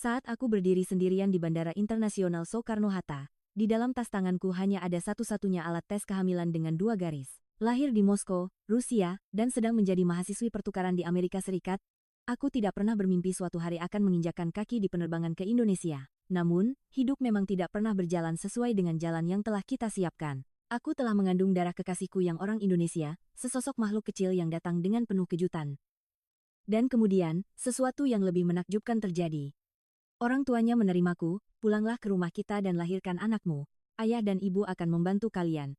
Saat aku berdiri sendirian di Bandara Internasional Soekarno-Hatta, di dalam tas tanganku hanya ada satu-satunya alat tes kehamilan dengan 2 garis. Lahir di Moskow, Rusia, dan sedang menjadi mahasiswi pertukaran di Amerika Serikat, aku tidak pernah bermimpi suatu hari akan menginjakkan kaki di penerbangan ke Indonesia. Namun, hidup memang tidak pernah berjalan sesuai dengan jalan yang telah kita siapkan. Aku telah mengandung darah kekasihku yang orang Indonesia, sesosok makhluk kecil yang datang dengan penuh kejutan. Dan kemudian, sesuatu yang lebih menakjubkan terjadi. Orang tuanya menerimaku, pulanglah ke rumah kita dan lahirkan anakmu. Ayah dan ibu akan membantu kalian.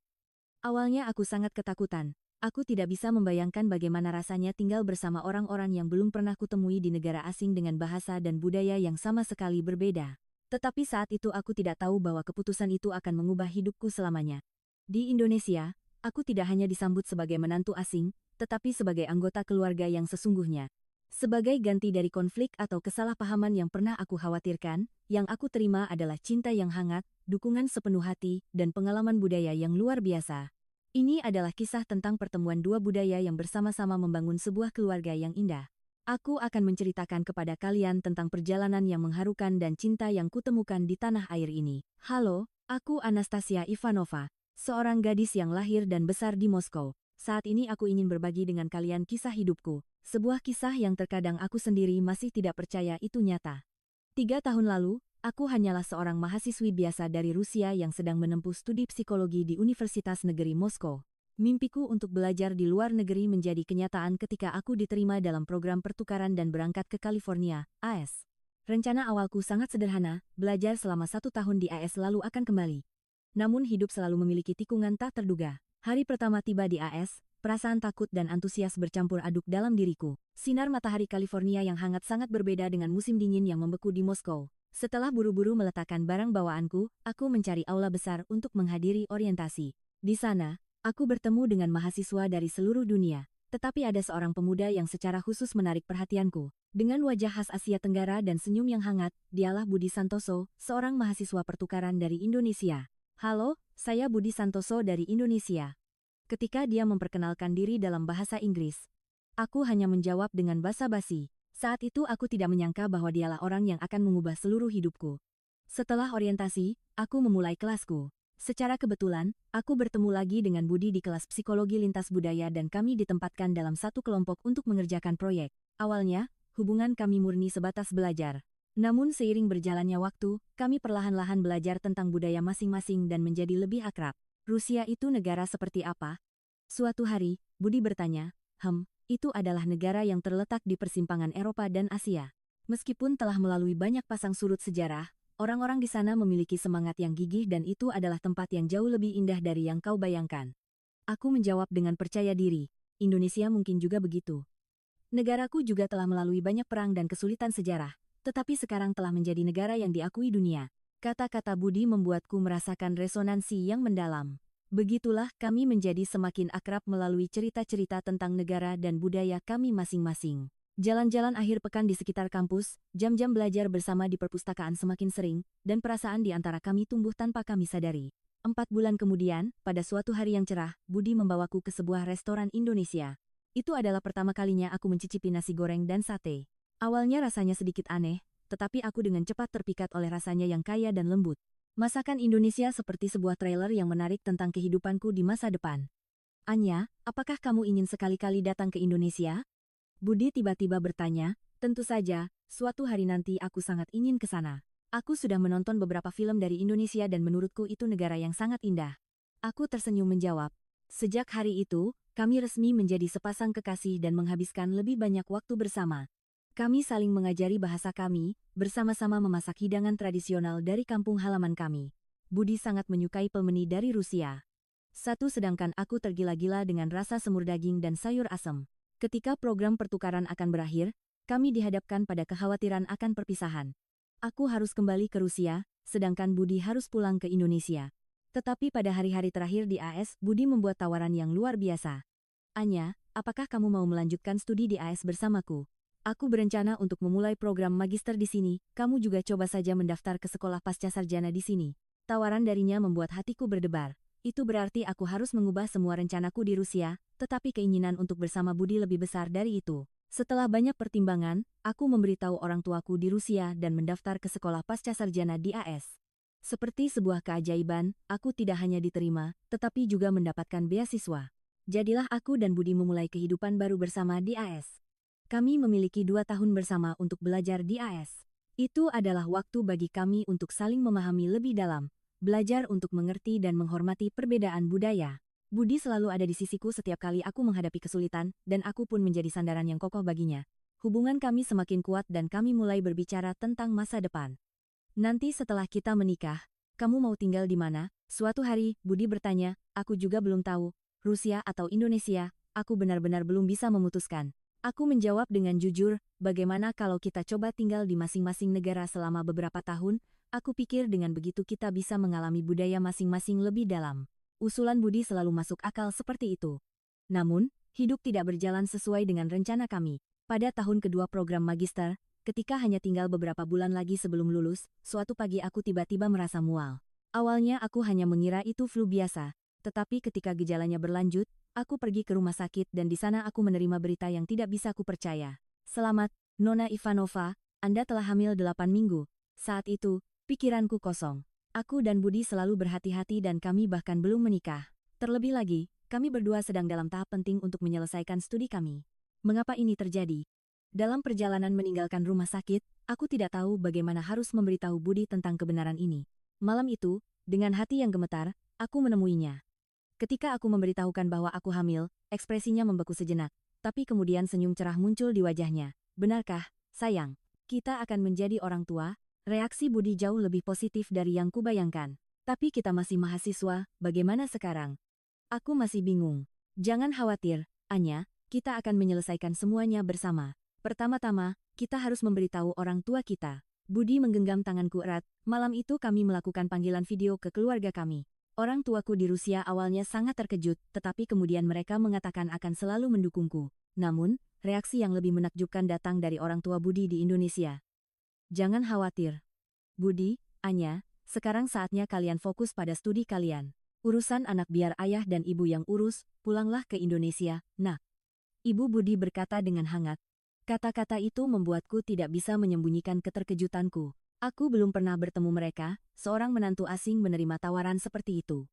Awalnya aku sangat ketakutan. Aku tidak bisa membayangkan bagaimana rasanya tinggal bersama orang-orang yang belum pernah kutemui di negara asing dengan bahasa dan budaya yang sama sekali berbeda. Tetapi saat itu aku tidak tahu bahwa keputusan itu akan mengubah hidupku selamanya. Di Indonesia, aku tidak hanya disambut sebagai menantu asing, tetapi sebagai anggota keluarga yang sesungguhnya. Sebagai ganti dari konflik atau kesalahpahaman yang pernah aku khawatirkan, yang aku terima adalah cinta yang hangat, dukungan sepenuh hati, dan pengalaman budaya yang luar biasa. Ini adalah kisah tentang pertemuan dua budaya yang bersama-sama membangun sebuah keluarga yang indah. Aku akan menceritakan kepada kalian tentang perjalanan yang mengharukan dan cinta yang kutemukan di tanah air ini. Halo, aku Anastasia Ivanova, seorang gadis yang lahir dan besar di Moskow. Saat ini aku ingin berbagi dengan kalian kisah hidupku. Sebuah kisah yang terkadang aku sendiri masih tidak percaya itu nyata. 3 tahun lalu, aku hanyalah seorang mahasiswi biasa dari Rusia yang sedang menempuh studi psikologi di Universitas Negeri Moskow. Mimpiku untuk belajar di luar negeri menjadi kenyataan ketika aku diterima dalam program pertukaran dan berangkat ke California, AS. Rencana awalku sangat sederhana, belajar selama 1 tahun di AS lalu akan kembali. Namun hidup selalu memiliki tikungan tak terduga. Hari pertama tiba di AS, perasaan takut dan antusias bercampur aduk dalam diriku. Sinar matahari California yang hangat sangat berbeda dengan musim dingin yang membeku di Moskow. Setelah buru-buru meletakkan barang bawaanku, aku mencari aula besar untuk menghadiri orientasi. Di sana, aku bertemu dengan mahasiswa dari seluruh dunia. Tetapi ada seorang pemuda yang secara khusus menarik perhatianku. Dengan wajah khas Asia Tenggara dan senyum yang hangat, dialah Budi Santoso, seorang mahasiswa pertukaran dari Indonesia. Halo, saya Budi Santoso dari Indonesia. Ketika dia memperkenalkan diri dalam bahasa Inggris, aku hanya menjawab dengan basa-basi. Saat itu aku tidak menyangka bahwa dialah orang yang akan mengubah seluruh hidupku. Setelah orientasi, aku memulai kelasku. Secara kebetulan, aku bertemu lagi dengan Budi di kelas psikologi lintas budaya dan kami ditempatkan dalam satu kelompok untuk mengerjakan proyek. Awalnya, hubungan kami murni sebatas belajar. Namun seiring berjalannya waktu, kami perlahan-lahan belajar tentang budaya masing-masing dan menjadi lebih akrab. Rusia itu negara seperti apa? Suatu hari, Budi bertanya, itu adalah negara yang terletak di persimpangan Eropa dan Asia. Meskipun telah melalui banyak pasang surut sejarah, orang-orang di sana memiliki semangat yang gigih dan itu adalah tempat yang jauh lebih indah dari yang kau bayangkan. Aku menjawab dengan percaya diri, Indonesia mungkin juga begitu. Negaraku juga telah melalui banyak perang dan kesulitan sejarah, tetapi sekarang telah menjadi negara yang diakui dunia. Kata-kata Budi membuatku merasakan resonansi yang mendalam. Begitulah kami menjadi semakin akrab melalui cerita-cerita tentang negara dan budaya kami masing-masing. Jalan-jalan akhir pekan di sekitar kampus, jam-jam belajar bersama di perpustakaan semakin sering, dan perasaan di antara kami tumbuh tanpa kami sadari. 4 bulan kemudian, pada suatu hari yang cerah, Budi membawaku ke sebuah restoran Indonesia. Itu adalah pertama kalinya aku mencicipi nasi goreng dan sate. Awalnya rasanya sedikit aneh, tetapi aku dengan cepat terpikat oleh rasanya yang kaya dan lembut. Masakan Indonesia seperti sebuah trailer yang menarik tentang kehidupanku di masa depan. Anya, apakah kamu ingin sekali-kali datang ke Indonesia? Budi tiba-tiba bertanya, tentu saja, suatu hari nanti aku sangat ingin ke sana. Aku sudah menonton beberapa film dari Indonesia dan menurutku itu negara yang sangat indah. Aku tersenyum menjawab. Sejak hari itu, kami resmi menjadi sepasang kekasih dan menghabiskan lebih banyak waktu bersama. Kami saling mengajari bahasa kami, bersama-sama memasak hidangan tradisional dari kampung halaman kami. Budi sangat menyukai pelmeni dari Rusia. Sedangkan aku tergila-gila dengan rasa semur daging dan sayur asam. Ketika program pertukaran akan berakhir, kami dihadapkan pada kekhawatiran akan perpisahan. Aku harus kembali ke Rusia, sedangkan Budi harus pulang ke Indonesia. Tetapi pada hari-hari terakhir di AS, Budi membuat tawaran yang luar biasa. Anya, apakah kamu mau melanjutkan studi di AS bersamaku? Aku berencana untuk memulai program magister di sini, kamu juga coba saja mendaftar ke sekolah pasca sarjana di sini. Tawaran darinya membuat hatiku berdebar. Itu berarti aku harus mengubah semua rencanaku di Rusia, tetapi keinginan untuk bersama Budi lebih besar dari itu. Setelah banyak pertimbangan, aku memberitahu orang tuaku di Rusia dan mendaftar ke sekolah pascasarjana di AS. Seperti sebuah keajaiban, aku tidak hanya diterima, tetapi juga mendapatkan beasiswa. Jadilah aku dan Budi memulai kehidupan baru bersama di AS. Kami memiliki 2 tahun bersama untuk belajar di AS. Itu adalah waktu bagi kami untuk saling memahami lebih dalam, belajar untuk mengerti dan menghormati perbedaan budaya. Budi selalu ada di sisiku setiap kali aku menghadapi kesulitan, dan aku pun menjadi sandaran yang kokoh baginya. Hubungan kami semakin kuat dan kami mulai berbicara tentang masa depan. Nanti setelah kita menikah, kamu mau tinggal di mana? Suatu hari, Budi bertanya, aku juga belum tahu, Rusia atau Indonesia, aku benar-benar belum bisa memutuskan. Aku menjawab dengan jujur, bagaimana kalau kita coba tinggal di masing-masing negara selama beberapa tahun? Aku pikir dengan begitu kita bisa mengalami budaya masing-masing lebih dalam. Usulan Budi selalu masuk akal seperti itu. Namun, hidup tidak berjalan sesuai dengan rencana kami. Pada tahun kedua program magister, ketika hanya tinggal beberapa bulan lagi sebelum lulus, suatu pagi aku tiba-tiba merasa mual. Awalnya aku hanya mengira itu flu biasa, tetapi ketika gejalanya berlanjut, aku pergi ke rumah sakit dan di sana aku menerima berita yang tidak bisa kupercaya. Selamat, Nona Ivanova, Anda telah hamil 8 minggu. Saat itu, pikiranku kosong. Aku dan Budi selalu berhati-hati dan kami bahkan belum menikah. Terlebih lagi, kami berdua sedang dalam tahap penting untuk menyelesaikan studi kami. Mengapa ini terjadi? Dalam perjalanan meninggalkan rumah sakit, aku tidak tahu bagaimana harus memberitahu Budi tentang kebenaran ini. Malam itu, dengan hati yang gemetar, aku menemuinya. Ketika aku memberitahukan bahwa aku hamil, ekspresinya membeku sejenak, tapi kemudian senyum cerah muncul di wajahnya. Benarkah, sayang? Kita akan menjadi orang tua? Reaksi Budi jauh lebih positif dari yang kubayangkan. Tapi kita masih mahasiswa, bagaimana sekarang? Aku masih bingung. Jangan khawatir, Anya, kita akan menyelesaikan semuanya bersama. Pertama-tama, kita harus memberitahu orang tua kita. Budi menggenggam tanganku erat. Malam itu kami melakukan panggilan video ke keluarga kami. Orang tuaku di Rusia awalnya sangat terkejut, tetapi kemudian mereka mengatakan akan selalu mendukungku. Namun, reaksi yang lebih menakjubkan datang dari orang tua Budi di Indonesia. Jangan khawatir. Budi, Anya, sekarang saatnya kalian fokus pada studi kalian. Urusan anak biar ayah dan ibu yang urus, pulanglah ke Indonesia, nak. Ibu Budi berkata dengan hangat. Kata-kata itu membuatku tidak bisa menyembunyikan keterkejutanku. Aku belum pernah bertemu mereka, seorang menantu asing menerima tawaran seperti itu.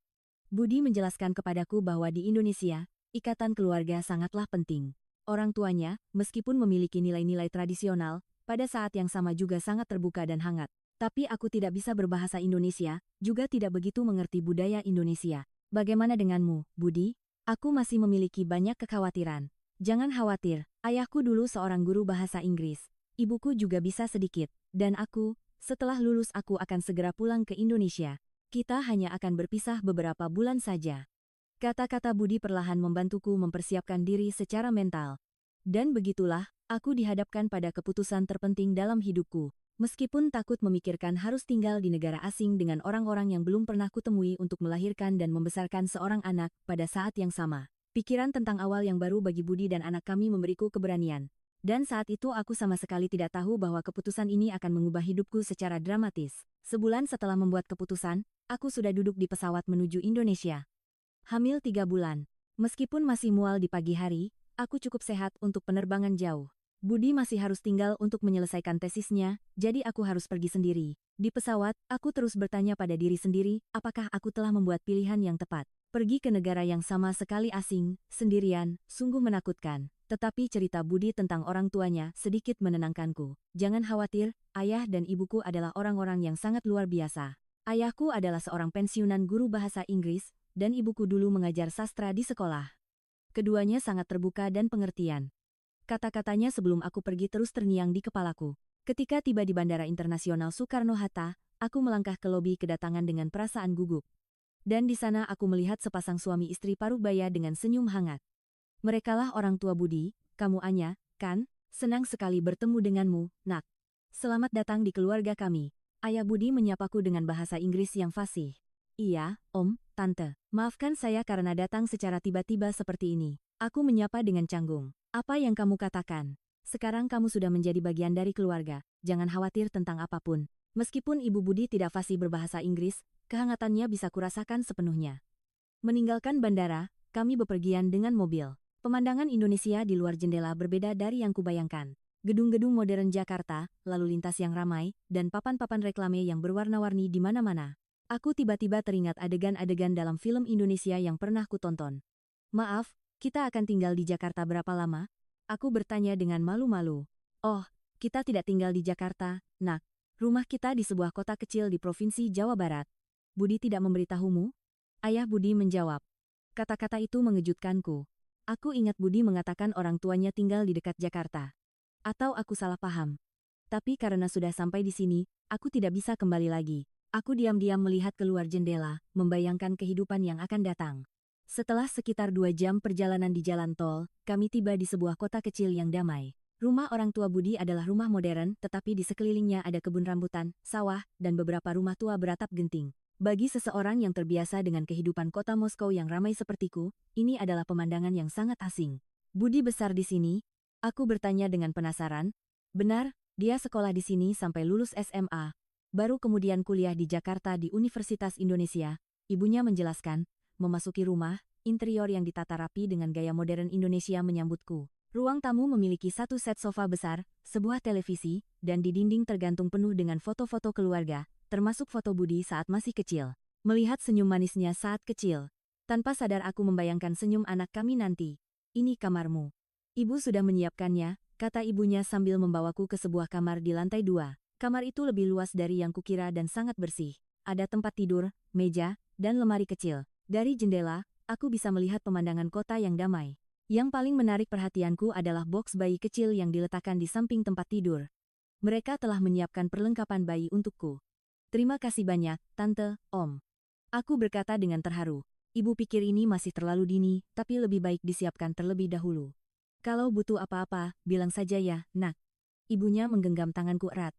Budi menjelaskan kepadaku bahwa di Indonesia, ikatan keluarga sangatlah penting. Orang tuanya, meskipun memiliki nilai-nilai tradisional, pada saat yang sama juga sangat terbuka dan hangat. Tapi aku tidak bisa berbahasa Indonesia, juga tidak begitu mengerti budaya Indonesia. Bagaimana denganmu, Budi? Aku masih memiliki banyak kekhawatiran. Jangan khawatir, ayahku dulu seorang guru bahasa Inggris. Ibuku juga bisa sedikit. Dan aku, setelah lulus aku akan segera pulang ke Indonesia. Kita hanya akan berpisah beberapa bulan saja. Kata-kata Budi perlahan membantuku mempersiapkan diri secara mental. Dan begitulah, aku dihadapkan pada keputusan terpenting dalam hidupku. Meskipun takut memikirkan harus tinggal di negara asing dengan orang-orang yang belum pernah kutemui untuk melahirkan dan membesarkan seorang anak pada saat yang sama. Pikiran tentang awal yang baru bagi Budi dan anak kami memberiku keberanian. Dan saat itu aku sama sekali tidak tahu bahwa keputusan ini akan mengubah hidupku secara dramatis. Sebulan setelah membuat keputusan, aku sudah duduk di pesawat menuju Indonesia. Hamil 3 bulan. Meskipun masih mual di pagi hari, aku cukup sehat untuk penerbangan jauh. Budi masih harus tinggal untuk menyelesaikan tesisnya, jadi aku harus pergi sendiri. Di pesawat, aku terus bertanya pada diri sendiri, apakah aku telah membuat pilihan yang tepat. Pergi ke negara yang sama sekali asing, sendirian, sungguh menakutkan. Tetapi cerita Budi tentang orang tuanya sedikit menenangkanku. Jangan khawatir, ayah dan ibuku adalah orang-orang yang sangat luar biasa. Ayahku adalah seorang pensiunan guru bahasa Inggris, dan ibuku dulu mengajar sastra di sekolah. Keduanya sangat terbuka dan pengertian. Kata-katanya sebelum aku pergi terus terngiang di kepalaku. Ketika tiba di Bandara Internasional Soekarno-Hatta, aku melangkah ke lobi kedatangan dengan perasaan gugup. Dan di sana aku melihat sepasang suami istri parubaya dengan senyum hangat. Merekalah orang tua Budi, kamu Anya, kan? Senang sekali bertemu denganmu, nak. Selamat datang di keluarga kami. Ayah Budi menyapaku dengan bahasa Inggris yang fasih. Iya, Om, Tante. Maafkan saya karena datang secara tiba-tiba seperti ini. Aku menyapa dengan canggung. Apa yang kamu katakan? Sekarang kamu sudah menjadi bagian dari keluarga. Jangan khawatir tentang apapun. Meskipun Ibu Budi tidak fasih berbahasa Inggris, kehangatannya bisa kurasakan sepenuhnya. Meninggalkan bandara, kami bepergian dengan mobil. Pemandangan Indonesia di luar jendela berbeda dari yang kubayangkan. Gedung-gedung modern Jakarta, lalu lintas yang ramai, dan papan-papan reklame yang berwarna-warni di mana-mana. Aku tiba-tiba teringat adegan-adegan dalam film Indonesia yang pernah kutonton. Maaf, kita akan tinggal di Jakarta berapa lama? Aku bertanya dengan malu-malu. Oh, kita tidak tinggal di Jakarta, nak. Rumah kita di sebuah kota kecil di Provinsi Jawa Barat. Budi tidak memberitahumu? Ayah Budi menjawab. Kata-kata itu mengejutkanku. Aku ingat Budi mengatakan orang tuanya tinggal di dekat Jakarta. Atau aku salah paham. Tapi karena sudah sampai di sini, aku tidak bisa kembali lagi. Aku diam-diam melihat keluar jendela, membayangkan kehidupan yang akan datang. Setelah sekitar 2 jam perjalanan di jalan tol, kami tiba di sebuah kota kecil yang damai. Rumah orang tua Budi adalah rumah modern, tetapi di sekelilingnya ada kebun rambutan, sawah, dan beberapa rumah tua beratap genting. Bagi seseorang yang terbiasa dengan kehidupan kota Moskow yang ramai sepertiku, ini adalah pemandangan yang sangat asing. Budi besar di sini? Aku bertanya dengan penasaran. Benar, dia sekolah di sini sampai lulus SMA. Baru kemudian kuliah di Jakarta di Universitas Indonesia. Ibunya menjelaskan, memasuki rumah, interior yang ditata rapi dengan gaya modern Indonesia menyambutku. Ruang tamu memiliki satu set sofa besar, sebuah televisi, dan di dinding tergantung penuh dengan foto-foto keluarga, termasuk foto Budi saat masih kecil. Melihat senyum manisnya saat kecil. Tanpa sadar aku membayangkan senyum anak kami nanti. Ini kamarmu. Ibu sudah menyiapkannya, kata ibunya sambil membawaku ke sebuah kamar di lantai 2. Kamar itu lebih luas dari yang kukira dan sangat bersih. Ada tempat tidur, meja, dan lemari kecil. Dari jendela, aku bisa melihat pemandangan kota yang damai. Yang paling menarik perhatianku adalah box bayi kecil yang diletakkan di samping tempat tidur. Mereka telah menyiapkan perlengkapan bayi untukku. Terima kasih banyak, Tante, Om. Aku berkata dengan terharu. Ibu pikir ini masih terlalu dini, tapi lebih baik disiapkan terlebih dahulu. Kalau butuh apa-apa, bilang saja ya, nak. Ibunya menggenggam tanganku erat.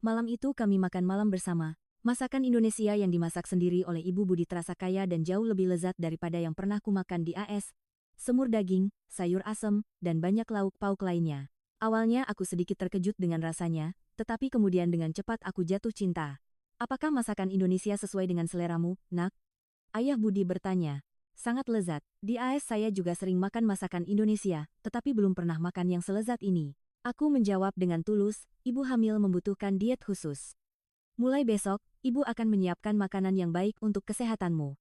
Malam itu kami makan malam bersama. Masakan Indonesia yang dimasak sendiri oleh Ibu Budi terasa kaya dan jauh lebih lezat daripada yang pernah kumakan di AS. Semur daging, sayur asem, dan banyak lauk pauk lainnya. Awalnya aku sedikit terkejut dengan rasanya, tetapi kemudian dengan cepat aku jatuh cinta. Apakah masakan Indonesia sesuai dengan seleramu, nak? Ayah Budi bertanya. Sangat lezat. Di AS saya juga sering makan masakan Indonesia, tetapi belum pernah makan yang selezat ini. Aku menjawab dengan tulus, ibu hamil membutuhkan diet khusus. Mulai besok, ibu akan menyiapkan makanan yang baik untuk kesehatanmu.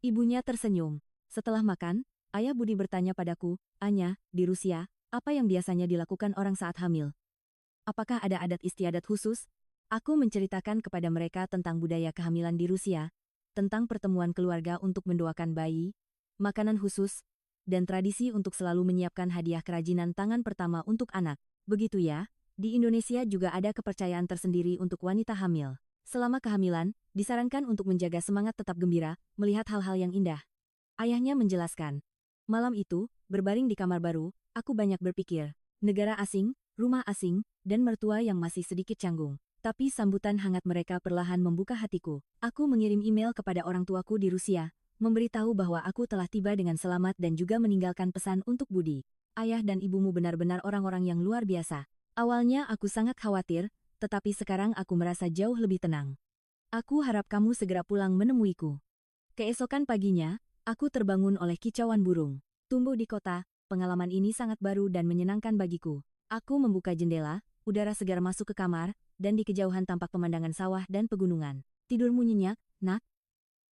Ibunya tersenyum. Setelah makan, Ayah Budi bertanya padaku, Anya, di Rusia, apa yang biasanya dilakukan orang saat hamil? Apakah ada adat istiadat khusus? Aku menceritakan kepada mereka tentang budaya kehamilan di Rusia, tentang pertemuan keluarga untuk mendoakan bayi, makanan khusus, dan tradisi untuk selalu menyiapkan hadiah kerajinan tangan pertama untuk anak. Begitu ya, di Indonesia juga ada kepercayaan tersendiri untuk wanita hamil. Selama kehamilan, disarankan untuk menjaga semangat tetap gembira, melihat hal-hal yang indah. Ayahnya menjelaskan. Malam itu, berbaring di kamar baru, aku banyak berpikir, negara asing, rumah asing, dan mertua yang masih sedikit canggung. Tapi sambutan hangat mereka perlahan membuka hatiku. Aku mengirim email kepada orang tuaku di Rusia, memberitahu bahwa aku telah tiba dengan selamat dan juga meninggalkan pesan untuk Budi. Ayah dan ibumu benar-benar orang-orang yang luar biasa. Awalnya aku sangat khawatir, tetapi sekarang aku merasa jauh lebih tenang. Aku harap kamu segera pulang menemuiku. Keesokan paginya, aku terbangun oleh kicauan burung. Tumbuh di kota, pengalaman ini sangat baru dan menyenangkan bagiku. Aku membuka jendela, udara segar masuk ke kamar, dan di kejauhan tampak pemandangan sawah dan pegunungan. Tidurmu nyenyak, nak?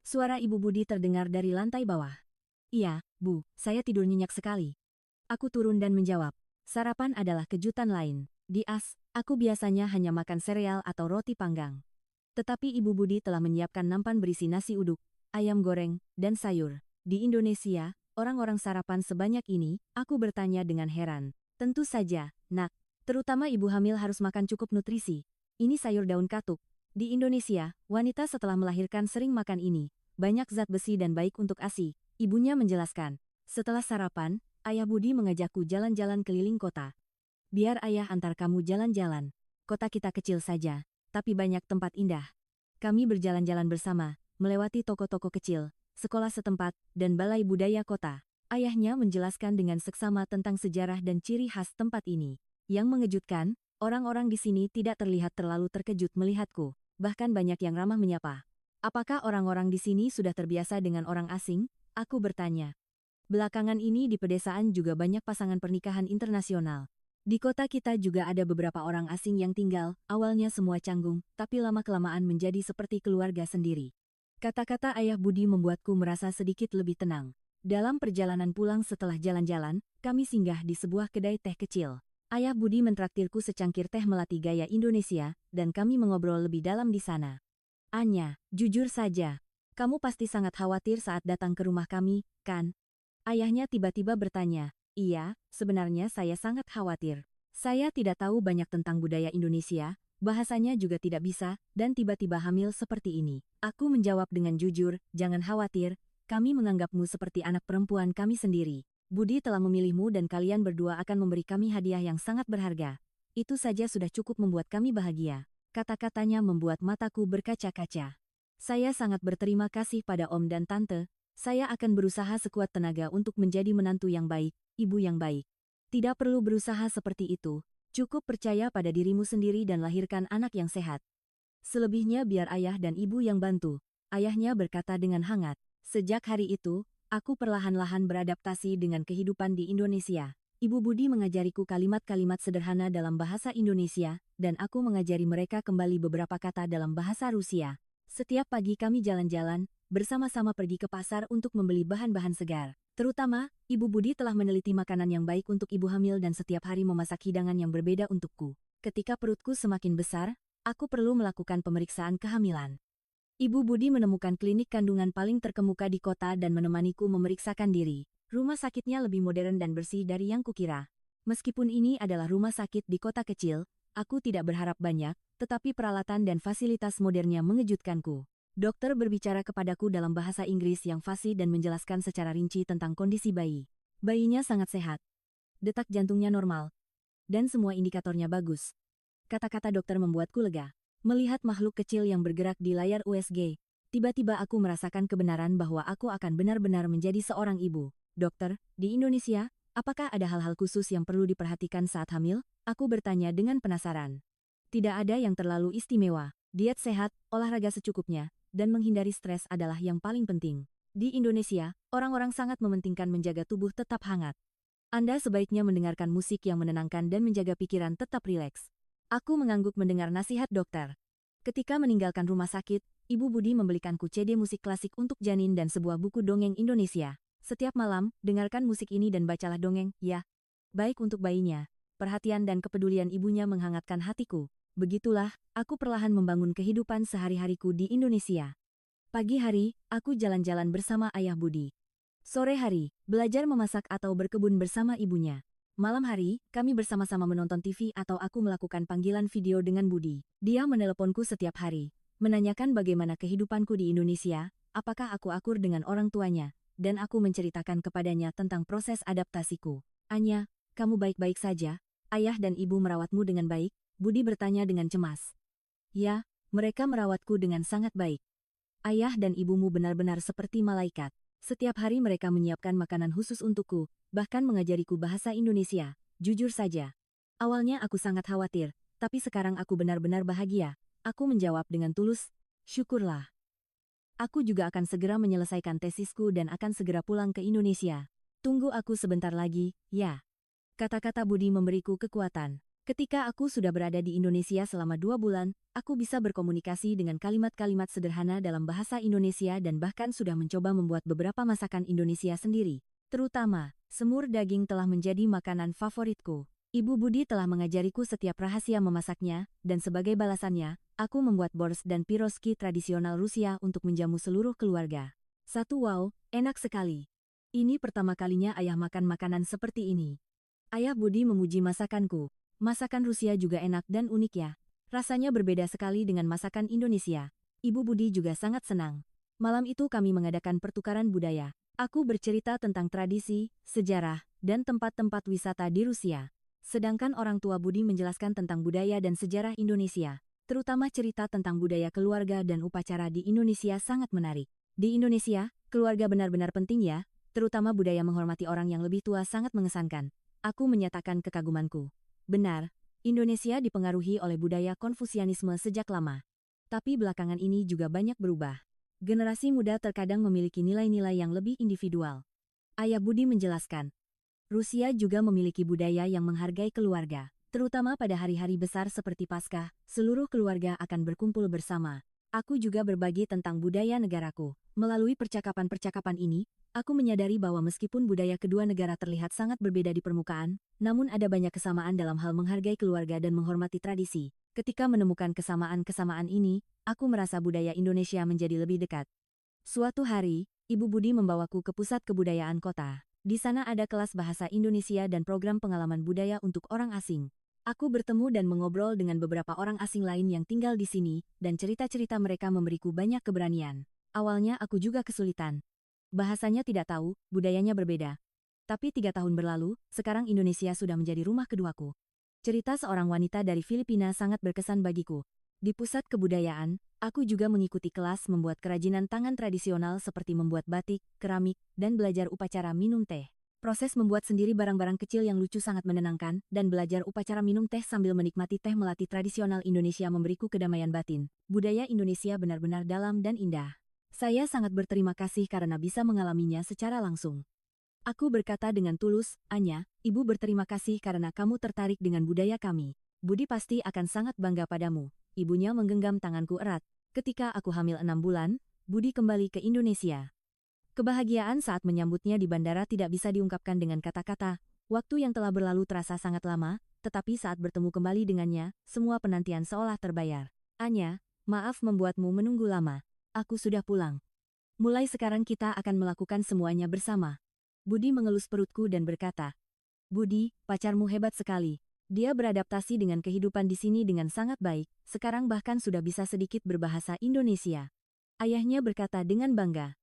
Suara Ibu Budi terdengar dari lantai bawah. Iya, Bu, saya tidur nyenyak sekali. Aku turun dan menjawab. Sarapan adalah kejutan lain. Di AS, aku biasanya hanya makan sereal atau roti panggang. Tetapi Ibu Budi telah menyiapkan nampan berisi nasi uduk, ayam goreng, dan sayur. Di Indonesia, orang-orang sarapan sebanyak ini, aku bertanya dengan heran. Tentu saja, nak. Terutama ibu hamil harus makan cukup nutrisi. Ini sayur daun katuk. Di Indonesia, wanita setelah melahirkan sering makan ini. Banyak zat besi dan baik untuk ASI. Ibunya menjelaskan. Setelah sarapan, Ayah Budi mengajakku jalan-jalan keliling kota. Biar ayah antar kamu jalan-jalan. Kota kita kecil saja, tapi banyak tempat indah. Kami berjalan-jalan bersama, melewati toko-toko kecil, sekolah setempat, dan balai budaya kota. Ayahnya menjelaskan dengan seksama tentang sejarah dan ciri khas tempat ini. Yang mengejutkan, orang-orang di sini tidak terlihat terlalu terkejut melihatku, bahkan banyak yang ramah menyapa. Apakah orang-orang di sini sudah terbiasa dengan orang asing? Aku bertanya. Belakangan ini di pedesaan juga banyak pasangan pernikahan internasional. Di kota kita juga ada beberapa orang asing yang tinggal, awalnya semua canggung, tapi lama-kelamaan menjadi seperti keluarga sendiri. Kata-kata ayah Budi membuatku merasa sedikit lebih tenang. Dalam perjalanan pulang setelah jalan-jalan, kami singgah di sebuah kedai teh kecil. Ayah Budi mentraktirku secangkir teh melati gaya Indonesia, dan kami mengobrol lebih dalam di sana. Anya, jujur saja, kamu pasti sangat khawatir saat datang ke rumah kami, kan? Ayahnya tiba-tiba bertanya. Iya, sebenarnya saya sangat khawatir. Saya tidak tahu banyak tentang budaya Indonesia, bahasanya juga tidak bisa, dan tiba-tiba hamil seperti ini. Aku menjawab dengan jujur, jangan khawatir, kami menganggapmu seperti anak perempuan kami sendiri. Budi telah memilihmu dan kalian berdua akan memberi kami hadiah yang sangat berharga. Itu saja sudah cukup membuat kami bahagia. Kata-katanya membuat mataku berkaca-kaca. Saya sangat berterima kasih pada Om dan Tante. Saya akan berusaha sekuat tenaga untuk menjadi menantu yang baik, ibu yang baik. Tidak perlu berusaha seperti itu. Cukup percaya pada dirimu sendiri dan lahirkan anak yang sehat. Selebihnya biar ayah dan ibu yang bantu. Ayahnya berkata dengan hangat. Sejak hari itu, aku perlahan-lahan beradaptasi dengan kehidupan di Indonesia. Ibu Budi mengajariku kalimat-kalimat sederhana dalam bahasa Indonesia, dan aku mengajari mereka kembali beberapa kata dalam bahasa Rusia. Setiap pagi kami jalan-jalan, bersama-sama pergi ke pasar untuk membeli bahan-bahan segar. Terutama, Ibu Budi telah meneliti makanan yang baik untuk ibu hamil dan setiap hari memasak hidangan yang berbeda untukku. Ketika perutku semakin besar, aku perlu melakukan pemeriksaan kehamilan. Ibu Budi menemukan klinik kandungan paling terkemuka di kota dan menemaniku memeriksakan diri. Rumah sakitnya lebih modern dan bersih dari yang kukira. Meskipun ini adalah rumah sakit di kota kecil, aku tidak berharap banyak, tetapi peralatan dan fasilitas modernnya mengejutkanku. Dokter berbicara kepadaku dalam bahasa Inggris yang fasih dan menjelaskan secara rinci tentang kondisi bayi. Bayinya sangat sehat. Detak jantungnya normal. Dan semua indikatornya bagus. Kata-kata dokter membuatku lega. Melihat makhluk kecil yang bergerak di layar USG, tiba-tiba aku merasakan kebenaran bahwa aku akan benar-benar menjadi seorang ibu. Dokter, di Indonesia, apakah ada hal-hal khusus yang perlu diperhatikan saat hamil? Aku bertanya dengan penasaran. Tidak ada yang terlalu istimewa. Diet sehat, olahraga secukupnya, dan menghindari stres adalah yang paling penting. Di Indonesia, orang-orang sangat mementingkan menjaga tubuh tetap hangat. Anda sebaiknya mendengarkan musik yang menenangkan dan menjaga pikiran tetap rileks. Aku mengangguk mendengar nasihat dokter. Ketika meninggalkan rumah sakit, Ibu Budi membelikanku CD musik klasik untuk janin dan sebuah buku dongeng Indonesia. Setiap malam, dengarkan musik ini dan bacalah dongeng, ya. Baik untuk bayinya. Perhatian dan kepedulian ibunya menghangatkan hatiku. Begitulah, aku perlahan membangun kehidupan sehari-hariku di Indonesia. Pagi hari, aku jalan-jalan bersama ayah Budi. Sore hari, belajar memasak atau berkebun bersama ibunya. Malam hari, kami bersama-sama menonton TV atau aku melakukan panggilan video dengan Budi. Dia meneleponku setiap hari, menanyakan bagaimana kehidupanku di Indonesia, apakah aku akur dengan orang tuanya, dan aku menceritakan kepadanya tentang proses adaptasiku. Anya, kamu baik-baik saja? Ayah dan ibu merawatmu dengan baik? Budi bertanya dengan cemas. Ya, mereka merawatku dengan sangat baik. Ayah dan ibumu benar-benar seperti malaikat. Setiap hari mereka menyiapkan makanan khusus untukku, bahkan mengajariku bahasa Indonesia. Jujur saja. Awalnya aku sangat khawatir, tapi sekarang aku benar-benar bahagia. Aku menjawab dengan tulus, syukurlah. Aku juga akan segera menyelesaikan tesisku dan akan segera pulang ke Indonesia. Tunggu aku sebentar lagi, ya. Kata-kata Budi memberiku kekuatan. Ketika aku sudah berada di Indonesia selama 2 bulan, aku bisa berkomunikasi dengan kalimat-kalimat sederhana dalam bahasa Indonesia dan bahkan sudah mencoba membuat beberapa masakan Indonesia sendiri. Terutama, semur daging telah menjadi makanan favoritku. Ibu Budi telah mengajariku setiap rahasia memasaknya, dan sebagai balasannya, aku membuat borщ dan piroski tradisional Rusia untuk menjamu seluruh keluarga. Wow, enak sekali. Ini pertama kalinya ayah makan makanan seperti ini. Ayah Budi memuji masakanku. Masakan Rusia juga enak dan unik ya. Rasanya berbeda sekali dengan masakan Indonesia. Ibu Budi juga sangat senang. Malam itu kami mengadakan pertukaran budaya. Aku bercerita tentang tradisi, sejarah, dan tempat-tempat wisata di Rusia. Sedangkan orang tua Budi menjelaskan tentang budaya dan sejarah Indonesia. Terutama cerita tentang budaya keluarga dan upacara di Indonesia sangat menarik. Di Indonesia, keluarga benar-benar penting ya, terutama budaya menghormati orang yang lebih tua sangat mengesankan. Aku menyatakan kekagumanku. Benar, Indonesia dipengaruhi oleh budaya Konfusianisme sejak lama. Tapi belakangan ini juga banyak berubah. Generasi muda terkadang memiliki nilai-nilai yang lebih individual. Ayah Budi menjelaskan. Rusia juga memiliki budaya yang menghargai keluarga. Terutama pada hari-hari besar seperti Paskah, seluruh keluarga akan berkumpul bersama. Aku juga berbagi tentang budaya negaraku. Melalui percakapan-percakapan ini, aku menyadari bahwa meskipun budaya kedua negara terlihat sangat berbeda di permukaan, namun ada banyak kesamaan dalam hal menghargai keluarga dan menghormati tradisi. Ketika menemukan kesamaan-kesamaan ini, aku merasa budaya Indonesia menjadi lebih dekat. Suatu hari, Ibu Budi membawaku ke pusat kebudayaan kota. Di sana ada kelas bahasa Indonesia dan program pengalaman budaya untuk orang asing. Aku bertemu dan mengobrol dengan beberapa orang asing lain yang tinggal di sini, dan cerita-cerita mereka memberiku banyak keberanian. Awalnya aku juga kesulitan. Bahasanya tidak tahu, budayanya berbeda. Tapi 3 tahun berlalu, sekarang Indonesia sudah menjadi rumah keduaku. Cerita seorang wanita dari Filipina sangat berkesan bagiku. Di pusat kebudayaan, aku juga mengikuti kelas membuat kerajinan tangan tradisional seperti membuat batik, keramik, dan belajar upacara minum teh. Proses membuat sendiri barang-barang kecil yang lucu sangat menenangkan, dan belajar upacara minum teh sambil menikmati teh melati tradisional Indonesia memberiku kedamaian batin. Budaya Indonesia benar-benar dalam dan indah. Saya sangat berterima kasih karena bisa mengalaminya secara langsung. Aku berkata dengan tulus, Anya, Ibu berterima kasih karena kamu tertarik dengan budaya kami. Budi pasti akan sangat bangga padamu. Ibunya menggenggam tanganku erat. Ketika aku hamil 6 bulan, Budi kembali ke Indonesia. Kebahagiaan saat menyambutnya di bandara tidak bisa diungkapkan dengan kata-kata. Waktu yang telah berlalu terasa sangat lama, tetapi saat bertemu kembali dengannya, semua penantian seolah terbayar. Anya, maaf membuatmu menunggu lama. Aku sudah pulang. Mulai sekarang kita akan melakukan semuanya bersama. Budi mengelus perutku dan berkata, Budi, pacarmu hebat sekali. Dia beradaptasi dengan kehidupan di sini dengan sangat baik, sekarang bahkan sudah bisa sedikit berbahasa Indonesia. Ayahnya berkata dengan bangga.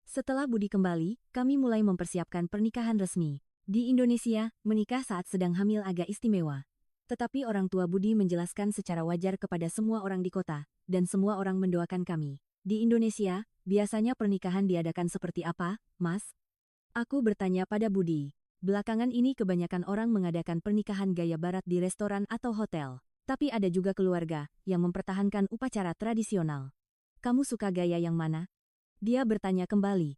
Setelah Budi kembali, kami mulai mempersiapkan pernikahan resmi. Di Indonesia, menikah saat sedang hamil agak istimewa. Tetapi orang tua Budi menjelaskan secara wajar kepada semua orang di kota, dan semua orang mendoakan kami. Di Indonesia, biasanya pernikahan diadakan seperti apa, Mas? Aku bertanya pada Budi. Belakangan ini kebanyakan orang mengadakan pernikahan gaya barat di restoran atau hotel. Tapi ada juga keluarga yang mempertahankan upacara tradisional. Kamu suka gaya yang mana? Dia bertanya kembali.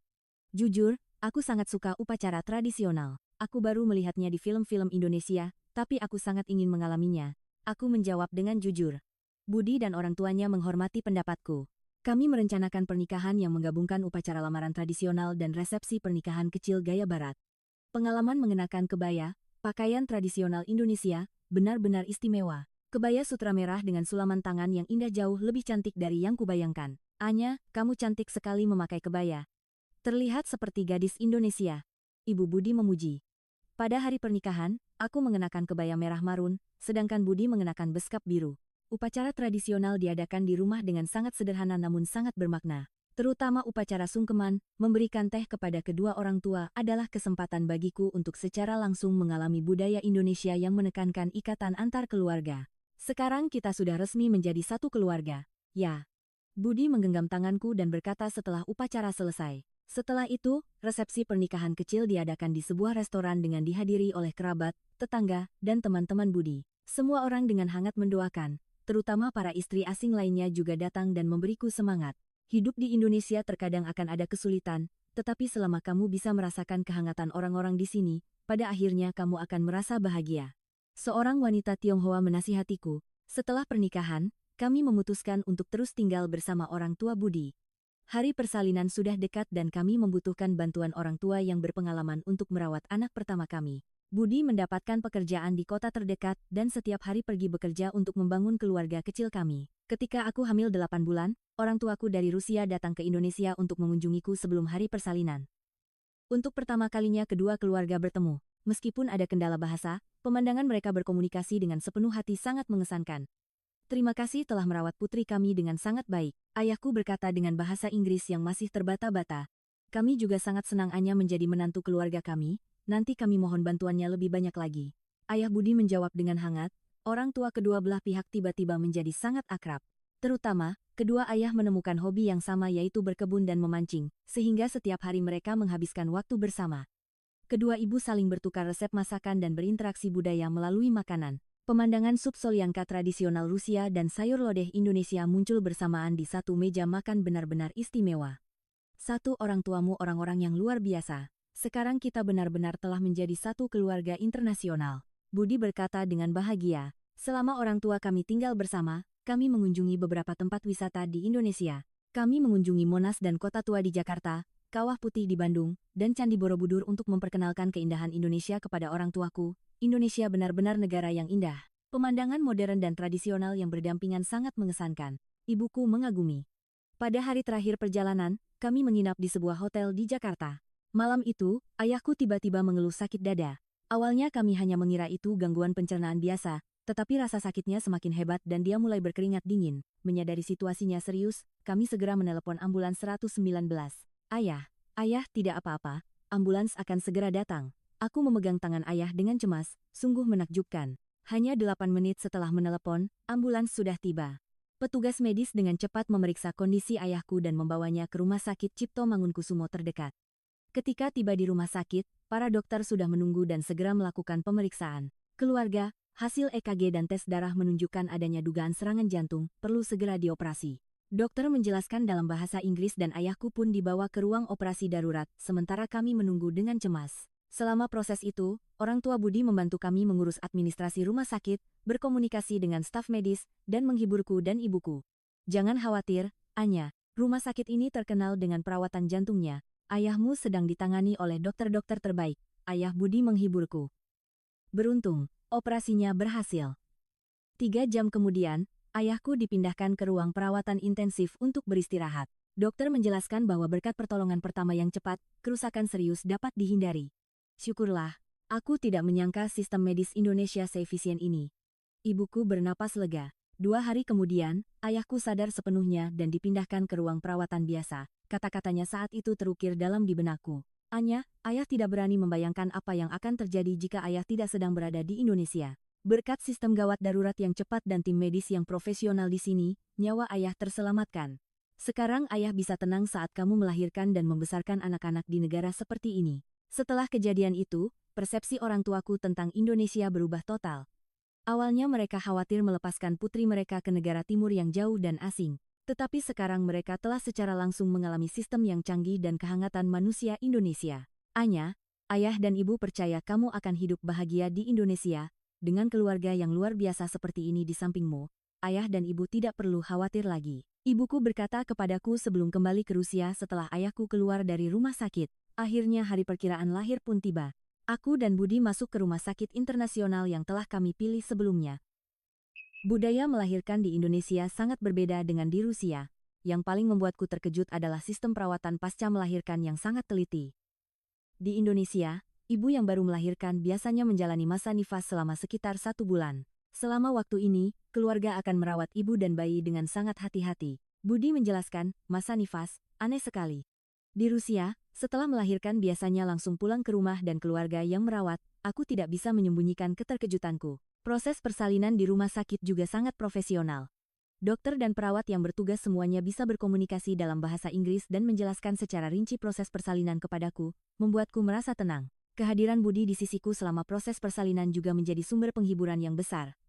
Jujur, aku sangat suka upacara tradisional. Aku baru melihatnya di film-film Indonesia, tapi aku sangat ingin mengalaminya. Aku menjawab dengan jujur. Budi dan orang tuanya menghormati pendapatku. Kami merencanakan pernikahan yang menggabungkan upacara lamaran tradisional dan resepsi pernikahan kecil gaya barat. Pengalaman mengenakan kebaya, pakaian tradisional Indonesia, benar-benar istimewa. Kebaya sutra merah dengan sulaman tangan yang indah jauh lebih cantik dari yang kubayangkan. Anya, kamu cantik sekali memakai kebaya. Terlihat seperti gadis Indonesia. Ibu Budi memuji. Pada hari pernikahan, aku mengenakan kebaya merah marun, sedangkan Budi mengenakan beskap biru. Upacara tradisional diadakan di rumah dengan sangat sederhana namun sangat bermakna. Terutama upacara sungkeman, memberikan teh kepada kedua orang tua adalah kesempatan bagiku untuk secara langsung mengalami budaya Indonesia yang menekankan ikatan antar keluarga. Sekarang kita sudah resmi menjadi satu keluarga. Ya. Budi menggenggam tanganku dan berkata setelah upacara selesai. Setelah itu, resepsi pernikahan kecil diadakan di sebuah restoran dengan dihadiri oleh kerabat, tetangga, dan teman-teman Budi. Semua orang dengan hangat mendoakan, terutama para istri asing lainnya juga datang dan memberiku semangat. Hidup di Indonesia terkadang akan ada kesulitan, tetapi selama kamu bisa merasakan kehangatan orang-orang di sini, pada akhirnya kamu akan merasa bahagia. Seorang wanita Tionghoa menasihatiku, setelah pernikahan, kami memutuskan untuk terus tinggal bersama orang tua Budi. Hari persalinan sudah dekat dan kami membutuhkan bantuan orang tua yang berpengalaman untuk merawat anak pertama kami. Budi mendapatkan pekerjaan di kota terdekat dan setiap hari pergi bekerja untuk membangun keluarga kecil kami. Ketika aku hamil 8 bulan, orang tuaku dari Rusia datang ke Indonesia untuk mengunjungiku sebelum hari persalinan. Untuk pertama kalinya kedua keluarga bertemu. Meskipun ada kendala bahasa, pemandangan mereka berkomunikasi dengan sepenuh hati sangat mengesankan. Terima kasih telah merawat putri kami dengan sangat baik. Ayahku berkata dengan bahasa Inggris yang masih terbata-bata. Kami juga sangat senang Anya menjadi menantu keluarga kami, nanti kami mohon bantuannya lebih banyak lagi. Ayah Budi menjawab dengan hangat, orang tua kedua belah pihak tiba-tiba menjadi sangat akrab. Terutama, kedua ayah menemukan hobi yang sama yaitu berkebun dan memancing, sehingga setiap hari mereka menghabiskan waktu bersama. Kedua ibu saling bertukar resep masakan dan berinteraksi budaya melalui makanan. Pemandangan sup solyanka tradisional Rusia dan sayur lodeh Indonesia muncul bersamaan di satu meja makan benar-benar istimewa. Satu orang tuamu orang-orang yang luar biasa. Sekarang kita benar-benar telah menjadi satu keluarga internasional. Budi berkata dengan bahagia. Selama orang tua kami tinggal bersama, kami mengunjungi beberapa tempat wisata di Indonesia. Kami mengunjungi Monas dan Kota Tua di Jakarta, Kawah Putih di Bandung, dan Candi Borobudur untuk memperkenalkan keindahan Indonesia kepada orang tuaku. Indonesia benar-benar negara yang indah. Pemandangan modern dan tradisional yang berdampingan sangat mengesankan. Ibuku mengagumi. Pada hari terakhir perjalanan, kami menginap di sebuah hotel di Jakarta. Malam itu, ayahku tiba-tiba mengeluh sakit dada. Awalnya kami hanya mengira itu gangguan pencernaan biasa, tetapi rasa sakitnya semakin hebat dan dia mulai berkeringat dingin. Menyadari situasinya serius, kami segera menelepon ambulans 119. Ayah, tidak apa-apa, ambulans akan segera datang. Aku memegang tangan ayah dengan cemas, sungguh menakjubkan. Hanya 8 menit setelah menelepon, ambulans sudah tiba. Petugas medis dengan cepat memeriksa kondisi ayahku dan membawanya ke rumah sakit Cipto Mangunkusumo terdekat. Ketika tiba di rumah sakit, para dokter sudah menunggu dan segera melakukan pemeriksaan. Keluarga, hasil EKG dan tes darah menunjukkan adanya dugaan serangan jantung, perlu segera dioperasi. Dokter menjelaskan dalam bahasa Inggris dan ayahku pun dibawa ke ruang operasi darurat, sementara kami menunggu dengan cemas. Selama proses itu, orang tua Budi membantu kami mengurus administrasi rumah sakit, berkomunikasi dengan staf medis, dan menghiburku dan ibuku. Jangan khawatir, Anya, rumah sakit ini terkenal dengan perawatan jantungnya. Ayahmu sedang ditangani oleh dokter-dokter terbaik. Ayah Budi menghiburku. Beruntung, operasinya berhasil. 3 jam kemudian, ayahku dipindahkan ke ruang perawatan intensif untuk beristirahat. Dokter menjelaskan bahwa berkat pertolongan pertama yang cepat, kerusakan serius dapat dihindari. Syukurlah, aku tidak menyangka sistem medis Indonesia seefisien ini. Ibuku bernapas lega. 2 hari kemudian, ayahku sadar sepenuhnya dan dipindahkan ke ruang perawatan biasa. Kata-katanya saat itu terukir dalam di benakku. Anya, ayah tidak berani membayangkan apa yang akan terjadi jika ayah tidak sedang berada di Indonesia. Berkat sistem gawat darurat yang cepat dan tim medis yang profesional di sini, nyawa ayah terselamatkan. Sekarang ayah bisa tenang saat kamu melahirkan dan membesarkan anak-anak di negara seperti ini. Setelah kejadian itu, persepsi orang tuaku tentang Indonesia berubah total. Awalnya mereka khawatir melepaskan putri mereka ke negara timur yang jauh dan asing. Tetapi sekarang mereka telah secara langsung mengalami sistem yang canggih dan kehangatan manusia Indonesia. Anya, ayah dan ibu percaya kamu akan hidup bahagia di Indonesia, dengan keluarga yang luar biasa seperti ini di sampingmu. Ayah dan ibu tidak perlu khawatir lagi. Ibuku berkata kepadaku sebelum kembali ke Rusia setelah ayahku keluar dari rumah sakit. Akhirnya hari perkiraan lahir pun tiba. Aku dan Budi masuk ke rumah sakit internasional yang telah kami pilih sebelumnya. Budaya melahirkan di Indonesia sangat berbeda dengan di Rusia. Yang paling membuatku terkejut adalah sistem perawatan pasca melahirkan yang sangat teliti. Di Indonesia, ibu yang baru melahirkan biasanya menjalani masa nifas selama sekitar 1 bulan. Selama waktu ini, keluarga akan merawat ibu dan bayi dengan sangat hati-hati. Budi menjelaskan, masa nifas, aneh sekali. Di Rusia, setelah melahirkan biasanya langsung pulang ke rumah dan keluarga yang merawat. Aku tidak bisa menyembunyikan keterkejutanku. Proses persalinan di rumah sakit juga sangat profesional. Dokter dan perawat yang bertugas semuanya bisa berkomunikasi dalam bahasa Inggris dan menjelaskan secara rinci proses persalinan kepadaku, membuatku merasa tenang. Kehadiran Budi di sisiku selama proses persalinan juga menjadi sumber penghiburan yang besar.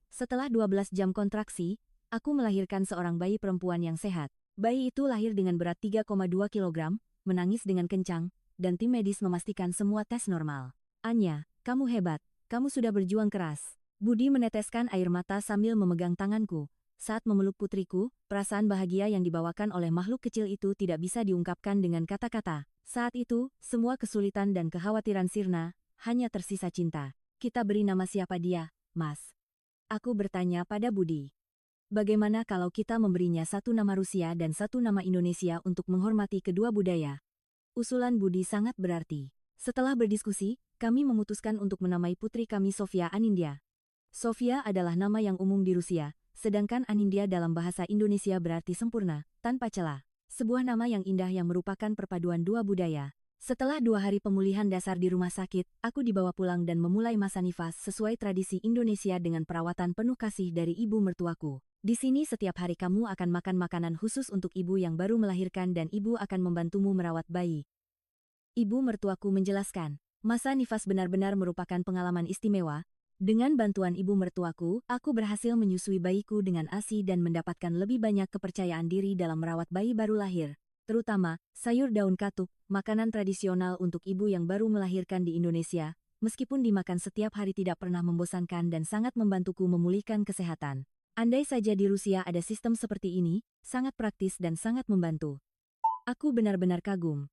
Setelah 12 jam kontraksi, aku melahirkan seorang bayi perempuan yang sehat. Bayi itu lahir dengan berat 3,2 kg, menangis dengan kencang, dan tim medis memastikan semua tes normal. Anya, kamu hebat. Kamu sudah berjuang keras. Budi meneteskan air mata sambil memegang tanganku. Saat memeluk putriku, perasaan bahagia yang dibawakan oleh makhluk kecil itu tidak bisa diungkapkan dengan kata-kata. Saat itu, semua kesulitan dan kekhawatiran sirna, hanya tersisa cinta. Kita beri nama siapa dia, Mas? Aku bertanya pada Budi. Bagaimana kalau kita memberinya satu nama Rusia dan satu nama Indonesia untuk menghormati kedua budaya? Usulan Budi sangat berarti. Setelah berdiskusi, kami memutuskan untuk menamai putri kami Sofia Anindya. Sofia adalah nama yang umum di Rusia, sedangkan Anindya dalam bahasa Indonesia berarti sempurna, tanpa celah. Sebuah nama yang indah yang merupakan perpaduan dua budaya. Setelah 2 hari pemulihan dasar di rumah sakit, aku dibawa pulang dan memulai masa nifas sesuai tradisi Indonesia dengan perawatan penuh kasih dari ibu mertuaku. Di sini setiap hari kamu akan makan makanan khusus untuk ibu yang baru melahirkan dan ibu akan membantumu merawat bayi. Ibu mertuaku menjelaskan. Masa nifas benar-benar merupakan pengalaman istimewa. Dengan bantuan ibu mertuaku, aku berhasil menyusui bayiku dengan ASI dan mendapatkan lebih banyak kepercayaan diri dalam merawat bayi baru lahir. terutama sayur daun katuk, makanan tradisional untuk ibu yang baru melahirkan di Indonesia, meskipun dimakan setiap hari tidak pernah membosankan dan sangat membantuku memulihkan kesehatan. Andai saja di Rusia ada sistem seperti ini, sangat praktis dan sangat membantu. Aku benar-benar kagum.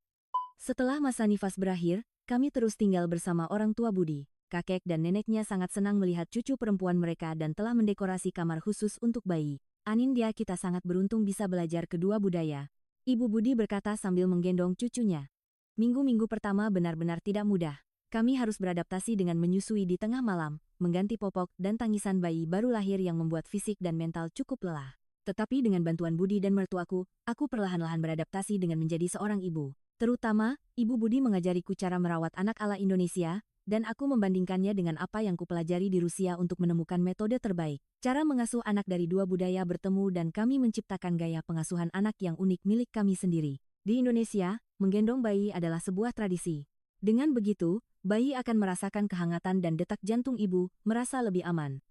Setelah masa nifas berakhir, kami terus tinggal bersama orang tua Budi. Kakek dan neneknya sangat senang melihat cucu perempuan mereka dan telah mendekorasi kamar khusus untuk bayi. Anindya, kita sangat beruntung bisa belajar kedua budaya. Ibu Budi berkata sambil menggendong cucunya. Minggu-minggu pertama benar-benar tidak mudah. Kami harus beradaptasi dengan menyusui di tengah malam, mengganti popok dan tangisan bayi baru lahir yang membuat fisik dan mental cukup lelah. Tetapi dengan bantuan Budi dan mertuaku, aku perlahan-lahan beradaptasi dengan menjadi seorang ibu. Terutama, Ibu Budi mengajariku cara merawat anak ala Indonesia, dan aku membandingkannya dengan apa yang kupelajari di Rusia untuk menemukan metode terbaik. Cara mengasuh anak dari dua budaya bertemu dan kami menciptakan gaya pengasuhan anak yang unik milik kami sendiri. Di Indonesia, menggendong bayi adalah sebuah tradisi. Dengan begitu, bayi akan merasakan kehangatan dan detak jantung ibu, merasa lebih aman.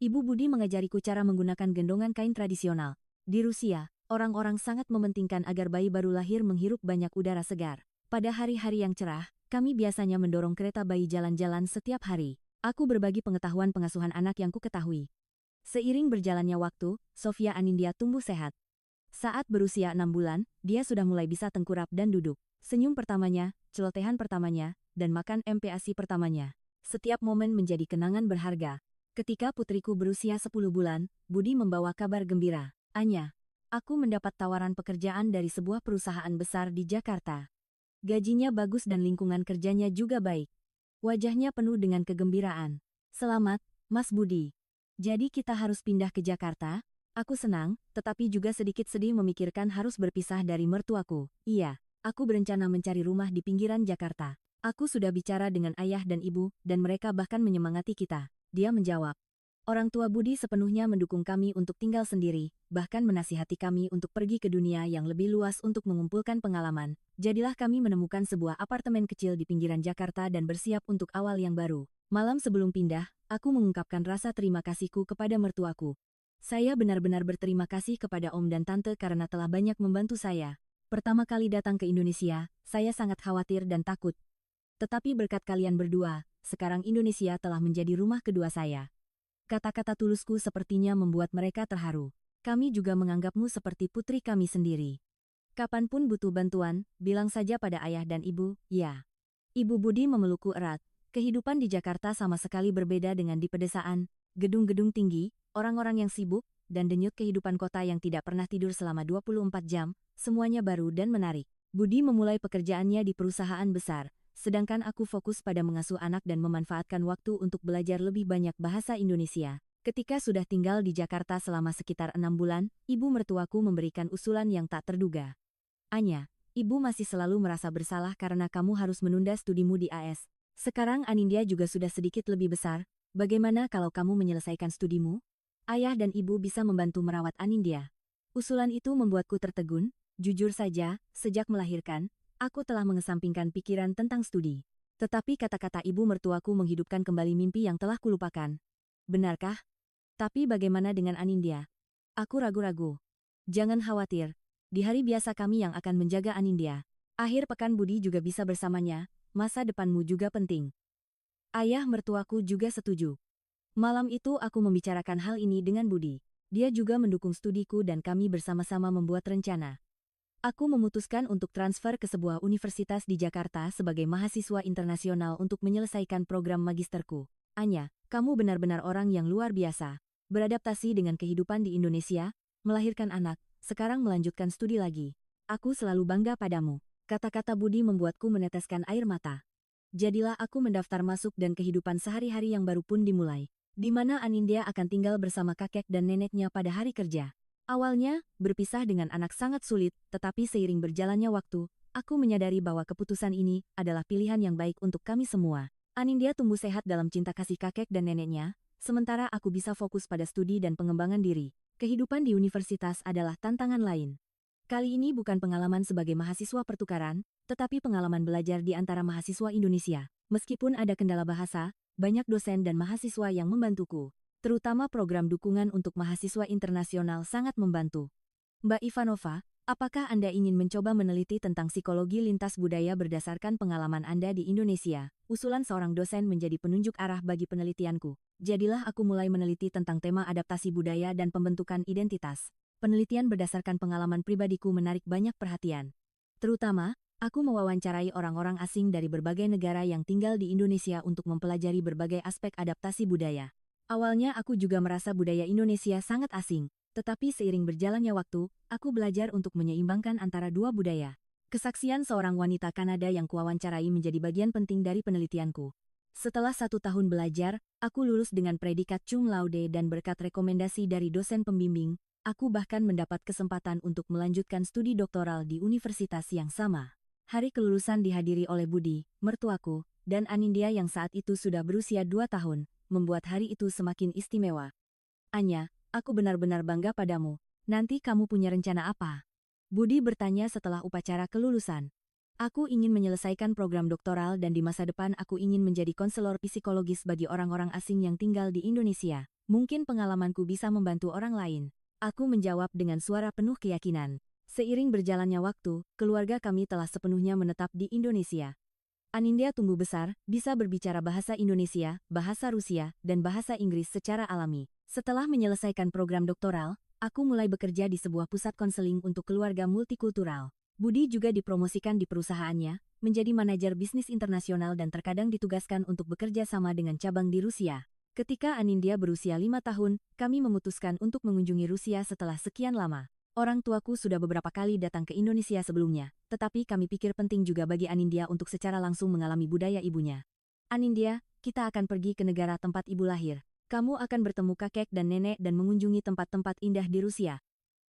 Ibu Budi mengajariku cara menggunakan gendongan kain tradisional. Di Rusia, orang-orang sangat mementingkan agar bayi baru lahir menghirup banyak udara segar. Pada hari-hari yang cerah, kami biasanya mendorong kereta bayi jalan-jalan setiap hari. Aku berbagi pengetahuan pengasuhan anak yang kuketahui. Seiring berjalannya waktu, Sofia Anindya tumbuh sehat. Saat berusia 6 bulan, dia sudah mulai bisa tengkurap dan duduk. Senyum pertamanya, celotehan pertamanya, dan makan MPASI pertamanya. Setiap momen menjadi kenangan berharga. Ketika putriku berusia 10 bulan, Budi membawa kabar gembira. Anya, aku mendapat tawaran pekerjaan dari sebuah perusahaan besar di Jakarta. Gajinya bagus dan lingkungan kerjanya juga baik. Wajahnya penuh dengan kegembiraan. Selamat, Mas Budi. Jadi kita harus pindah ke Jakarta? Aku senang, tetapi juga sedikit sedih memikirkan harus berpisah dari mertuaku. Iya, aku berencana mencari rumah di pinggiran Jakarta. Aku sudah bicara dengan ayah dan ibu, dan mereka bahkan menyemangati kita. Dia menjawab. Orang tua Budi sepenuhnya mendukung kami untuk tinggal sendiri, bahkan menasihati kami untuk pergi ke dunia yang lebih luas untuk mengumpulkan pengalaman. Jadilah kami menemukan sebuah apartemen kecil di pinggiran Jakarta dan bersiap untuk awal yang baru. Malam sebelum pindah, aku mengungkapkan rasa terima kasihku kepada mertuaku. Saya benar-benar berterima kasih kepada Om dan Tante karena telah banyak membantu saya. Pertama kali datang ke Indonesia, saya sangat khawatir dan takut. Tetapi berkat kalian berdua, sekarang Indonesia telah menjadi rumah kedua saya. Kata-kata tulusku sepertinya membuat mereka terharu. Kami juga menganggapmu seperti putri kami sendiri. Kapanpun butuh bantuan, bilang saja pada ayah dan ibu, ya. Ibu Budi memelukku erat. Kehidupan di Jakarta sama sekali berbeda dengan di pedesaan, gedung-gedung tinggi, orang-orang yang sibuk, dan denyut kehidupan kota yang tidak pernah tidur selama 24 jam, semuanya baru dan menarik. Budi memulai pekerjaannya di perusahaan besar, sedangkan aku fokus pada mengasuh anak dan memanfaatkan waktu untuk belajar lebih banyak bahasa Indonesia. Ketika sudah tinggal di Jakarta selama sekitar 6 bulan, ibu mertuaku memberikan usulan yang tak terduga. Anya, ibu masih selalu merasa bersalah karena kamu harus menunda studimu di AS. Sekarang Anindya juga sudah sedikit lebih besar, bagaimana kalau kamu menyelesaikan studimu? Ayah dan ibu bisa membantu merawat Anindya. Usulan itu membuatku tertegun, jujur saja, sejak melahirkan, aku telah mengesampingkan pikiran tentang studi. Tetapi kata-kata ibu mertuaku menghidupkan kembali mimpi yang telah kulupakan. Benarkah? Tapi bagaimana dengan Anindya? Aku ragu-ragu. Jangan khawatir. Di hari biasa kami yang akan menjaga Anindya. Akhir pekan Budi juga bisa bersamanya, masa depanmu juga penting. Ayah mertuaku juga setuju. Malam itu aku membicarakan hal ini dengan Budi. Dia juga mendukung studiku dan kami bersama-sama membuat rencana. Aku memutuskan untuk transfer ke sebuah universitas di Jakarta sebagai mahasiswa internasional untuk menyelesaikan program magisterku. Anya, kamu benar-benar orang yang luar biasa. Beradaptasi dengan kehidupan di Indonesia, melahirkan anak, sekarang melanjutkan studi lagi. Aku selalu bangga padamu. Kata-kata Budi membuatku meneteskan air mata. Jadilah aku mendaftar masuk dan kehidupan sehari-hari yang baru pun dimulai. Di mana Anindya akan tinggal bersama kakek dan neneknya pada hari kerja. Awalnya, berpisah dengan anak sangat sulit, tetapi seiring berjalannya waktu, aku menyadari bahwa keputusan ini adalah pilihan yang baik untuk kami semua. Anindya tumbuh sehat dalam cinta kasih kakek dan neneknya, sementara aku bisa fokus pada studi dan pengembangan diri. Kehidupan di universitas adalah tantangan lain. Kali ini bukan pengalaman sebagai mahasiswa pertukaran, tetapi pengalaman belajar di antara mahasiswa Indonesia. Meskipun ada kendala bahasa, banyak dosen dan mahasiswa yang membantuku. Terutama program dukungan untuk mahasiswa internasional sangat membantu. Mbak Ivanova, Apakah Anda ingin mencoba meneliti tentang psikologi lintas budaya berdasarkan pengalaman Anda di Indonesia? Usulan seorang dosen menjadi penunjuk arah bagi penelitianku. Jadilah aku mulai meneliti tentang tema adaptasi budaya dan pembentukan identitas. Penelitian berdasarkan pengalaman pribadiku menarik banyak perhatian. Terutama, aku mewawancarai orang-orang asing dari berbagai negara yang tinggal di Indonesia untuk mempelajari berbagai aspek adaptasi budaya. Awalnya aku juga merasa budaya Indonesia sangat asing. Tetapi seiring berjalannya waktu, aku belajar untuk menyeimbangkan antara dua budaya. Kesaksian seorang wanita Kanada yang kuwawancarai menjadi bagian penting dari penelitianku. Setelah 1 tahun belajar, aku lulus dengan predikat cum laude dan berkat rekomendasi dari dosen pembimbing, aku bahkan mendapat kesempatan untuk melanjutkan studi doktoral di universitas yang sama. Hari kelulusan dihadiri oleh Budi, mertuaku, dan Anindya yang saat itu sudah berusia 2 tahun, membuat hari itu semakin istimewa. Anya, aku benar-benar bangga padamu. Nanti kamu punya rencana apa? Budi bertanya setelah upacara kelulusan. Aku ingin menyelesaikan program doktoral dan di masa depan aku ingin menjadi konselor psikologis bagi orang-orang asing yang tinggal di Indonesia. Mungkin pengalamanku bisa membantu orang lain. Aku menjawab dengan suara penuh keyakinan. Seiring berjalannya waktu, keluarga kami telah sepenuhnya menetap di Indonesia. Anindya tumbuh besar, bisa berbicara bahasa Indonesia, bahasa Rusia, dan bahasa Inggris secara alami. Setelah menyelesaikan program doktoral, aku mulai bekerja di sebuah pusat konseling untuk keluarga multikultural. Budi juga dipromosikan di perusahaannya, menjadi manajer bisnis internasional dan terkadang ditugaskan untuk bekerja sama dengan cabang di Rusia. Ketika Anindya berusia 5 tahun, kami memutuskan untuk mengunjungi Rusia setelah sekian lama. Orang tuaku sudah beberapa kali datang ke Indonesia sebelumnya, tetapi kami pikir penting juga bagi Anindya untuk secara langsung mengalami budaya ibunya. Anindya, kita akan pergi ke negara tempat ibu lahir. Kamu akan bertemu kakek dan nenek dan mengunjungi tempat-tempat indah di Rusia.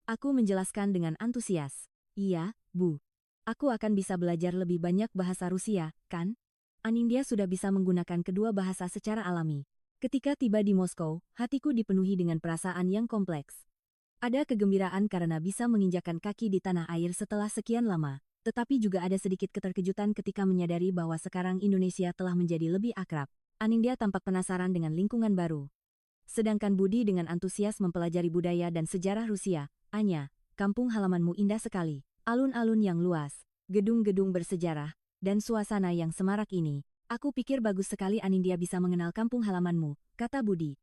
Aku menjelaskan dengan antusias. Iya, Bu. Aku akan bisa belajar lebih banyak bahasa Rusia, kan? Anindya sudah bisa menggunakan kedua bahasa secara alami. Ketika tiba di Moskow, hatiku dipenuhi dengan perasaan yang kompleks. Ada kegembiraan karena bisa menginjakan kaki di tanah air setelah sekian lama, tetapi juga ada sedikit keterkejutan ketika menyadari bahwa sekarang Indonesia telah menjadi lebih akrab. Anindya tampak penasaran dengan lingkungan baru. Sedangkan Budi dengan antusias mempelajari budaya dan sejarah Rusia. Anya, kampung halamanmu indah sekali. Alun-alun yang luas, gedung-gedung bersejarah, dan suasana yang semarak ini. Aku pikir bagus sekali Anindya bisa mengenal kampung halamanmu, kata Budi.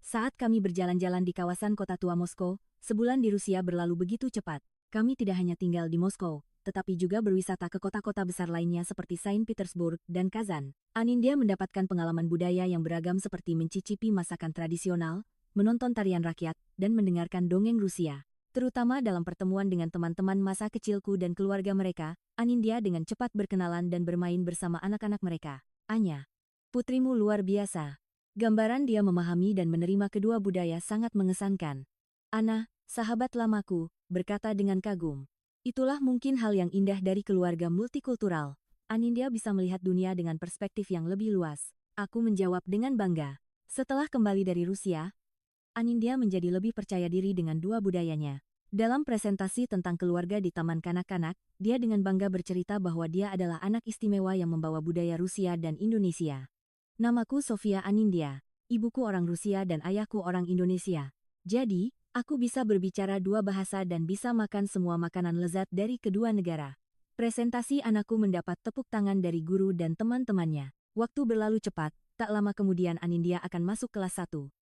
Saat kami berjalan-jalan di kawasan kota tua Moskow, sebulan di Rusia berlalu begitu cepat. Kami tidak hanya tinggal di Moskow, tetapi juga berwisata ke kota-kota besar lainnya seperti Saint Petersburg dan Kazan. Anindya mendapatkan pengalaman budaya yang beragam seperti mencicipi masakan tradisional, menonton tarian rakyat, dan mendengarkan dongeng Rusia. Terutama dalam pertemuan dengan teman-teman masa kecilku dan keluarga mereka, Anindya dengan cepat berkenalan dan bermain bersama anak-anak mereka. Anya, putrimu luar biasa. Gambaran dia memahami dan menerima kedua budaya sangat mengesankan. Ana, sahabat lamaku, berkata dengan kagum. Itulah mungkin hal yang indah dari keluarga multikultural. Anindya bisa melihat dunia dengan perspektif yang lebih luas. Aku menjawab dengan bangga. Setelah kembali dari Rusia, Anindya menjadi lebih percaya diri dengan dua budayanya. Dalam presentasi tentang keluarga di Taman Kanak-kanak, dia dengan bangga bercerita bahwa dia adalah anak istimewa yang membawa budaya Rusia dan Indonesia. Namaku Sofia Anindya. Ibuku orang Rusia dan ayahku orang Indonesia. Jadi, aku bisa berbicara dua bahasa dan bisa makan semua makanan lezat dari kedua negara. Presentasi anakku mendapat tepuk tangan dari guru dan teman-temannya. Waktu berlalu cepat, tak lama kemudian Anindya akan masuk kelas 1.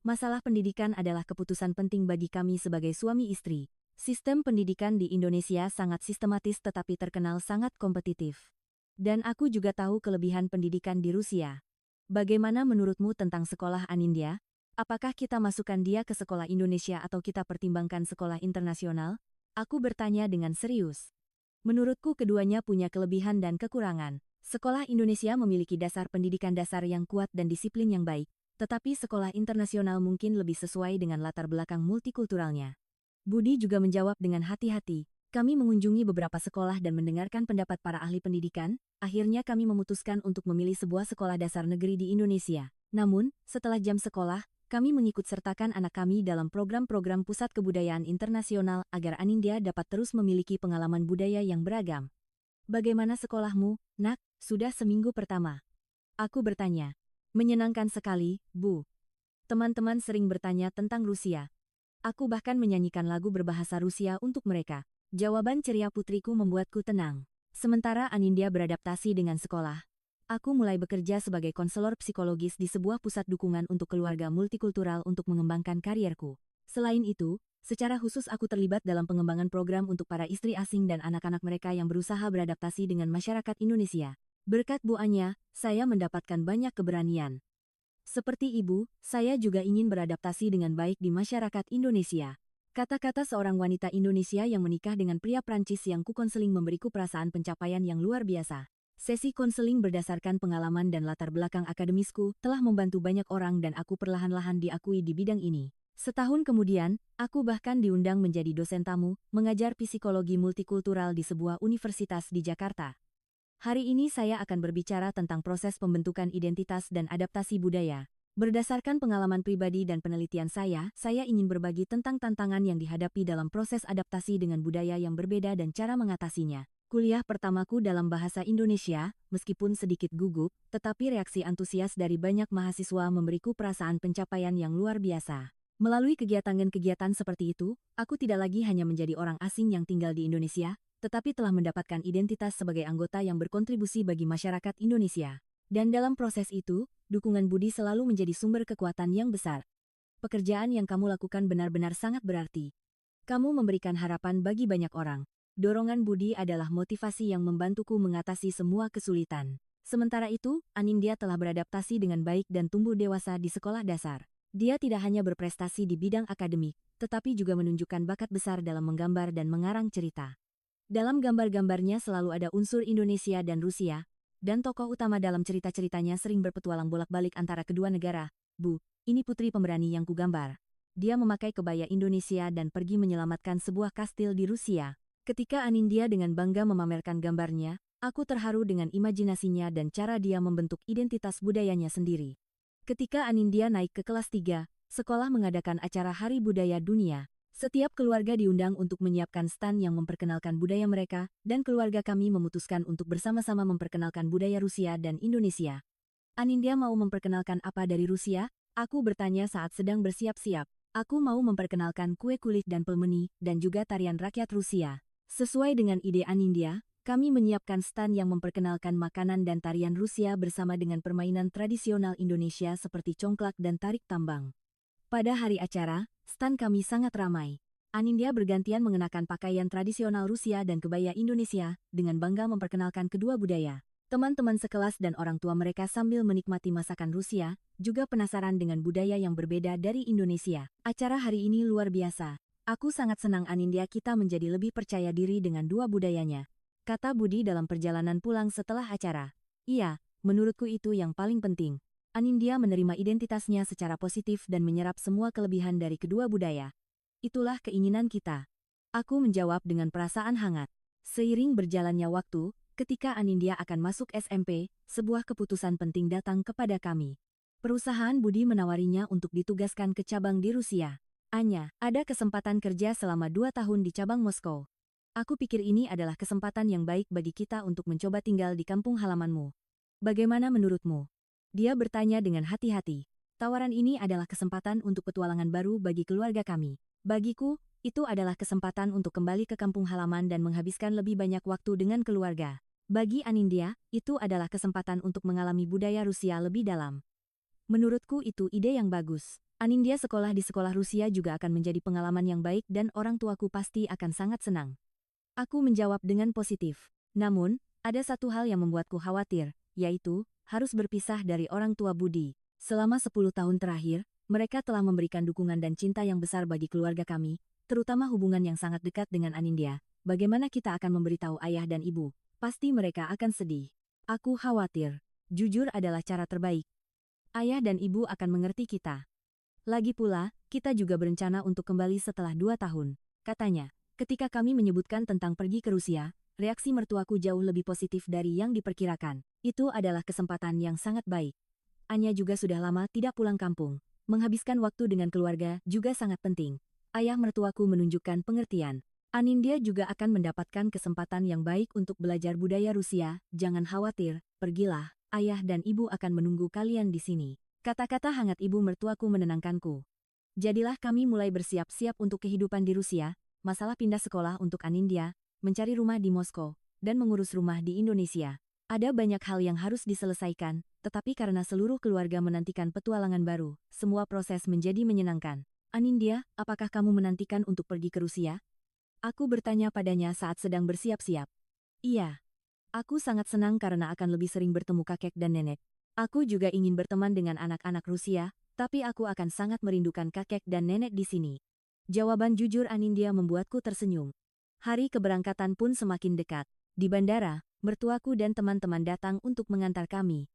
Masalah pendidikan adalah keputusan penting bagi kami sebagai suami istri. Sistem pendidikan di Indonesia sangat sistematis tetapi terkenal sangat kompetitif. Dan aku juga tahu kelebihan pendidikan di Rusia. Bagaimana menurutmu tentang sekolah Anindya? Apakah kita masukkan dia ke sekolah Indonesia atau kita pertimbangkan sekolah internasional? Aku bertanya dengan serius. Menurutku keduanya punya kelebihan dan kekurangan. Sekolah Indonesia memiliki dasar pendidikan dasar yang kuat dan disiplin yang baik, tetapi sekolah internasional mungkin lebih sesuai dengan latar belakang multikulturalnya. Budi juga menjawab dengan hati-hati. Kami mengunjungi beberapa sekolah dan mendengarkan pendapat para ahli pendidikan. Akhirnya kami memutuskan untuk memilih sebuah sekolah dasar negeri di Indonesia. Namun, setelah jam sekolah, kami mengikut sertakan anak kami dalam program-program Pusat Kebudayaan Internasional agar Anindya dapat terus memiliki pengalaman budaya yang beragam. Bagaimana sekolahmu, nak? Sudah seminggu pertama. Aku bertanya. Menyenangkan sekali, Bu. Teman-teman sering bertanya tentang Rusia. Aku bahkan menyanyikan lagu berbahasa Rusia untuk mereka. Jawaban ceria putriku membuatku tenang. Sementara Anindya beradaptasi dengan sekolah, aku mulai bekerja sebagai konselor psikologis di sebuah pusat dukungan untuk keluarga multikultural untuk mengembangkan karierku. Selain itu, secara khusus aku terlibat dalam pengembangan program untuk para istri asing dan anak-anak mereka yang berusaha beradaptasi dengan masyarakat Indonesia. Berkat Bu Anya, saya mendapatkan banyak keberanian. Seperti ibu, saya juga ingin beradaptasi dengan baik di masyarakat Indonesia. Kata-kata seorang wanita Indonesia yang menikah dengan pria Prancis yang kukonseling memberiku perasaan pencapaian yang luar biasa. Sesi konseling berdasarkan pengalaman dan latar belakang akademisku telah membantu banyak orang dan aku perlahan-lahan diakui di bidang ini. Setahun kemudian, aku bahkan diundang menjadi dosen tamu, mengajar psikologi multikultural di sebuah universitas di Jakarta. Hari ini saya akan berbicara tentang proses pembentukan identitas dan adaptasi budaya. Berdasarkan pengalaman pribadi dan penelitian saya ingin berbagi tentang tantangan yang dihadapi dalam proses adaptasi dengan budaya yang berbeda dan cara mengatasinya. Kuliah pertamaku dalam bahasa Indonesia, meskipun sedikit gugup, tetapi reaksi antusias dari banyak mahasiswa memberiku perasaan pencapaian yang luar biasa. Melalui kegiatan-kegiatan seperti itu, aku tidak lagi hanya menjadi orang asing yang tinggal di Indonesia, tetapi telah mendapatkan identitas sebagai anggota yang berkontribusi bagi masyarakat Indonesia. Dan dalam proses itu, dukungan Budi selalu menjadi sumber kekuatan yang besar. Pekerjaan yang kamu lakukan benar-benar sangat berarti. Kamu memberikan harapan bagi banyak orang. Dorongan Budi adalah motivasi yang membantuku mengatasi semua kesulitan. Sementara itu, Anindya telah beradaptasi dengan baik dan tumbuh dewasa di sekolah dasar. Dia tidak hanya berprestasi di bidang akademik, tetapi juga menunjukkan bakat besar dalam menggambar dan mengarang cerita. Dalam gambar-gambarnya selalu ada unsur Indonesia dan Rusia, dan tokoh utama dalam cerita-ceritanya sering berpetualang bolak-balik antara kedua negara. Bu, ini putri pemberani yang kugambar. Dia memakai kebaya Indonesia dan pergi menyelamatkan sebuah kastil di Rusia. Ketika Anindya dengan bangga memamerkan gambarnya, aku terharu dengan imajinasinya dan cara dia membentuk identitas budayanya sendiri. Ketika Anindya naik ke kelas 3, sekolah mengadakan acara Hari Budaya Dunia. Setiap keluarga diundang untuk menyiapkan stand yang memperkenalkan budaya mereka, dan keluarga kami memutuskan untuk bersama-sama memperkenalkan budaya Rusia dan Indonesia. Anindya mau memperkenalkan apa dari Rusia? Aku bertanya saat sedang bersiap-siap. Aku mau memperkenalkan kue kulit dan pelmeni, dan juga tarian rakyat Rusia. Sesuai dengan ide Anindya, kami menyiapkan stand yang memperkenalkan makanan dan tarian Rusia bersama dengan permainan tradisional Indonesia seperti congklak dan tarik tambang. Pada hari acara, stand kami sangat ramai. Anindya bergantian mengenakan pakaian tradisional Rusia dan kebaya Indonesia, dengan bangga memperkenalkan kedua budaya. Teman-teman sekelas dan orang tua mereka sambil menikmati masakan Rusia, juga penasaran dengan budaya yang berbeda dari Indonesia. Acara hari ini luar biasa. Aku sangat senang Anindya kita menjadi lebih percaya diri dengan dua budayanya, kata Budi dalam perjalanan pulang setelah acara. Iya, menurutku itu yang paling penting. Anindya menerima identitasnya secara positif dan menyerap semua kelebihan dari kedua budaya. Itulah keinginan kita. Aku menjawab dengan perasaan hangat. Seiring berjalannya waktu, ketika Anindya akan masuk SMP, sebuah keputusan penting datang kepada kami. Perusahaan Budi menawarinya untuk ditugaskan ke cabang di Rusia. Anya, ada kesempatan kerja selama 2 tahun di cabang Moskow. Aku pikir ini adalah kesempatan yang baik bagi kita untuk mencoba tinggal di kampung halamanmu. Bagaimana menurutmu? Dia bertanya dengan hati-hati. Tawaran ini adalah kesempatan untuk petualangan baru bagi keluarga kami. Bagiku, itu adalah kesempatan untuk kembali ke kampung halaman dan menghabiskan lebih banyak waktu dengan keluarga. Bagi Anindya, itu adalah kesempatan untuk mengalami budaya Rusia lebih dalam. Menurutku itu ide yang bagus. Anindya sekolah di sekolah Rusia juga akan menjadi pengalaman yang baik dan orang tuaku pasti akan sangat senang. Aku menjawab dengan positif. Namun, ada satu hal yang membuatku khawatir, yaitu harus berpisah dari orang tua Budi. Selama 10 tahun terakhir, mereka telah memberikan dukungan dan cinta yang besar bagi keluarga kami, terutama hubungan yang sangat dekat dengan Anindya. Bagaimana kita akan memberitahu ayah dan ibu? Pasti mereka akan sedih. Aku khawatir. Jujur adalah cara terbaik. Ayah dan ibu akan mengerti kita. Lagi pula, kita juga berencana untuk kembali setelah 2 tahun, katanya. Ketika kami menyebutkan tentang pergi ke Rusia, reaksi mertuaku jauh lebih positif dari yang diperkirakan. Itu adalah kesempatan yang sangat baik. Anya juga sudah lama tidak pulang kampung. Menghabiskan waktu dengan keluarga juga sangat penting. Ayah mertuaku menunjukkan pengertian. Anindya juga akan mendapatkan kesempatan yang baik untuk belajar budaya Rusia. Jangan khawatir, pergilah. Ayah dan ibu akan menunggu kalian di sini. Kata-kata hangat ibu mertuaku menenangkanku. Jadilah kami mulai bersiap-siap untuk kehidupan di Rusia. masalah pindah sekolah untuk Anindya, mencari rumah di Moskow, dan mengurus rumah di Indonesia. Ada banyak hal yang harus diselesaikan, tetapi karena seluruh keluarga menantikan petualangan baru, semua proses menjadi menyenangkan. Anindya, apakah kamu menantikan untuk pergi ke Rusia? Aku bertanya padanya saat sedang bersiap-siap. Iya. Aku sangat senang karena akan lebih sering bertemu kakek dan nenek. Aku juga ingin berteman dengan anak-anak Rusia, tapi aku akan sangat merindukan kakek dan nenek di sini. Jawaban jujur Anindya membuatku tersenyum. Hari keberangkatan pun semakin dekat. Di bandara, mertuaku dan teman-teman datang untuk mengantar kami.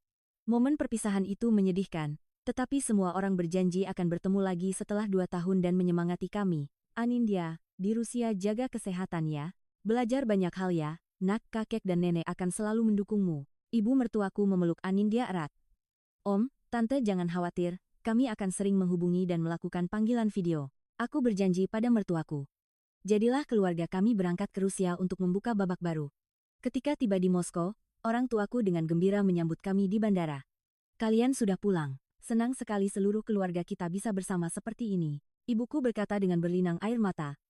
Momen perpisahan itu menyedihkan, tetapi semua orang berjanji akan bertemu lagi setelah 2 tahun dan menyemangati kami. Anindya, di Rusia jaga kesehatan ya. Belajar banyak hal ya, nak, kakek dan nenek akan selalu mendukungmu. Ibu mertuaku memeluk Anindya erat. Om, tante jangan khawatir, kami akan sering menghubungi dan melakukan panggilan video. Aku berjanji pada mertuaku. Jadilah keluarga kami berangkat ke Rusia untuk membuka babak baru. Ketika tiba di Moskow, orang tuaku dengan gembira menyambut kami di bandara. Kalian sudah pulang. Senang sekali seluruh keluarga kita bisa bersama seperti ini. Ibuku berkata dengan berlinang air mata.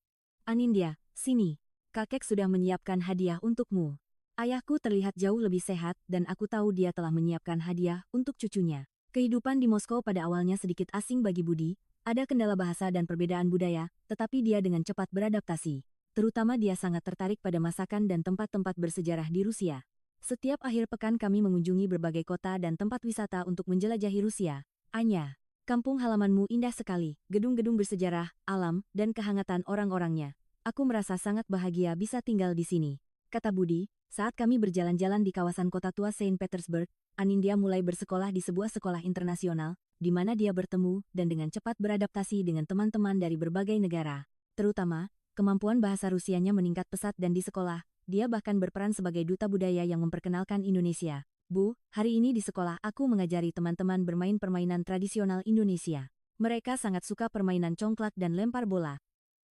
Anindya, sini. Kakek sudah menyiapkan hadiah untukmu. Ayahku terlihat jauh lebih sehat dan aku tahu dia telah menyiapkan hadiah untuk cucunya. Kehidupan di Moskow pada awalnya sedikit asing bagi Budi, ada kendala bahasa dan perbedaan budaya, tetapi dia dengan cepat beradaptasi. Terutama dia sangat tertarik pada masakan dan tempat-tempat bersejarah di Rusia. Setiap akhir pekan kami mengunjungi berbagai kota dan tempat wisata untuk menjelajahi Rusia. Anya, kampung halamanmu indah sekali, gedung-gedung bersejarah, alam, dan kehangatan orang-orangnya. Aku merasa sangat bahagia bisa tinggal di sini, kata Budi, saat kami berjalan-jalan di kawasan kota tua Saint Petersburg. Anindya mulai bersekolah di sebuah sekolah internasional, di mana dia bertemu dan dengan cepat beradaptasi dengan teman-teman dari berbagai negara. Terutama, kemampuan bahasa Rusianya meningkat pesat dan di sekolah, dia bahkan berperan sebagai duta budaya yang memperkenalkan Indonesia. Bu, hari ini di sekolah aku mengajari teman-teman bermain permainan tradisional Indonesia. Mereka sangat suka permainan congklak dan lempar bola.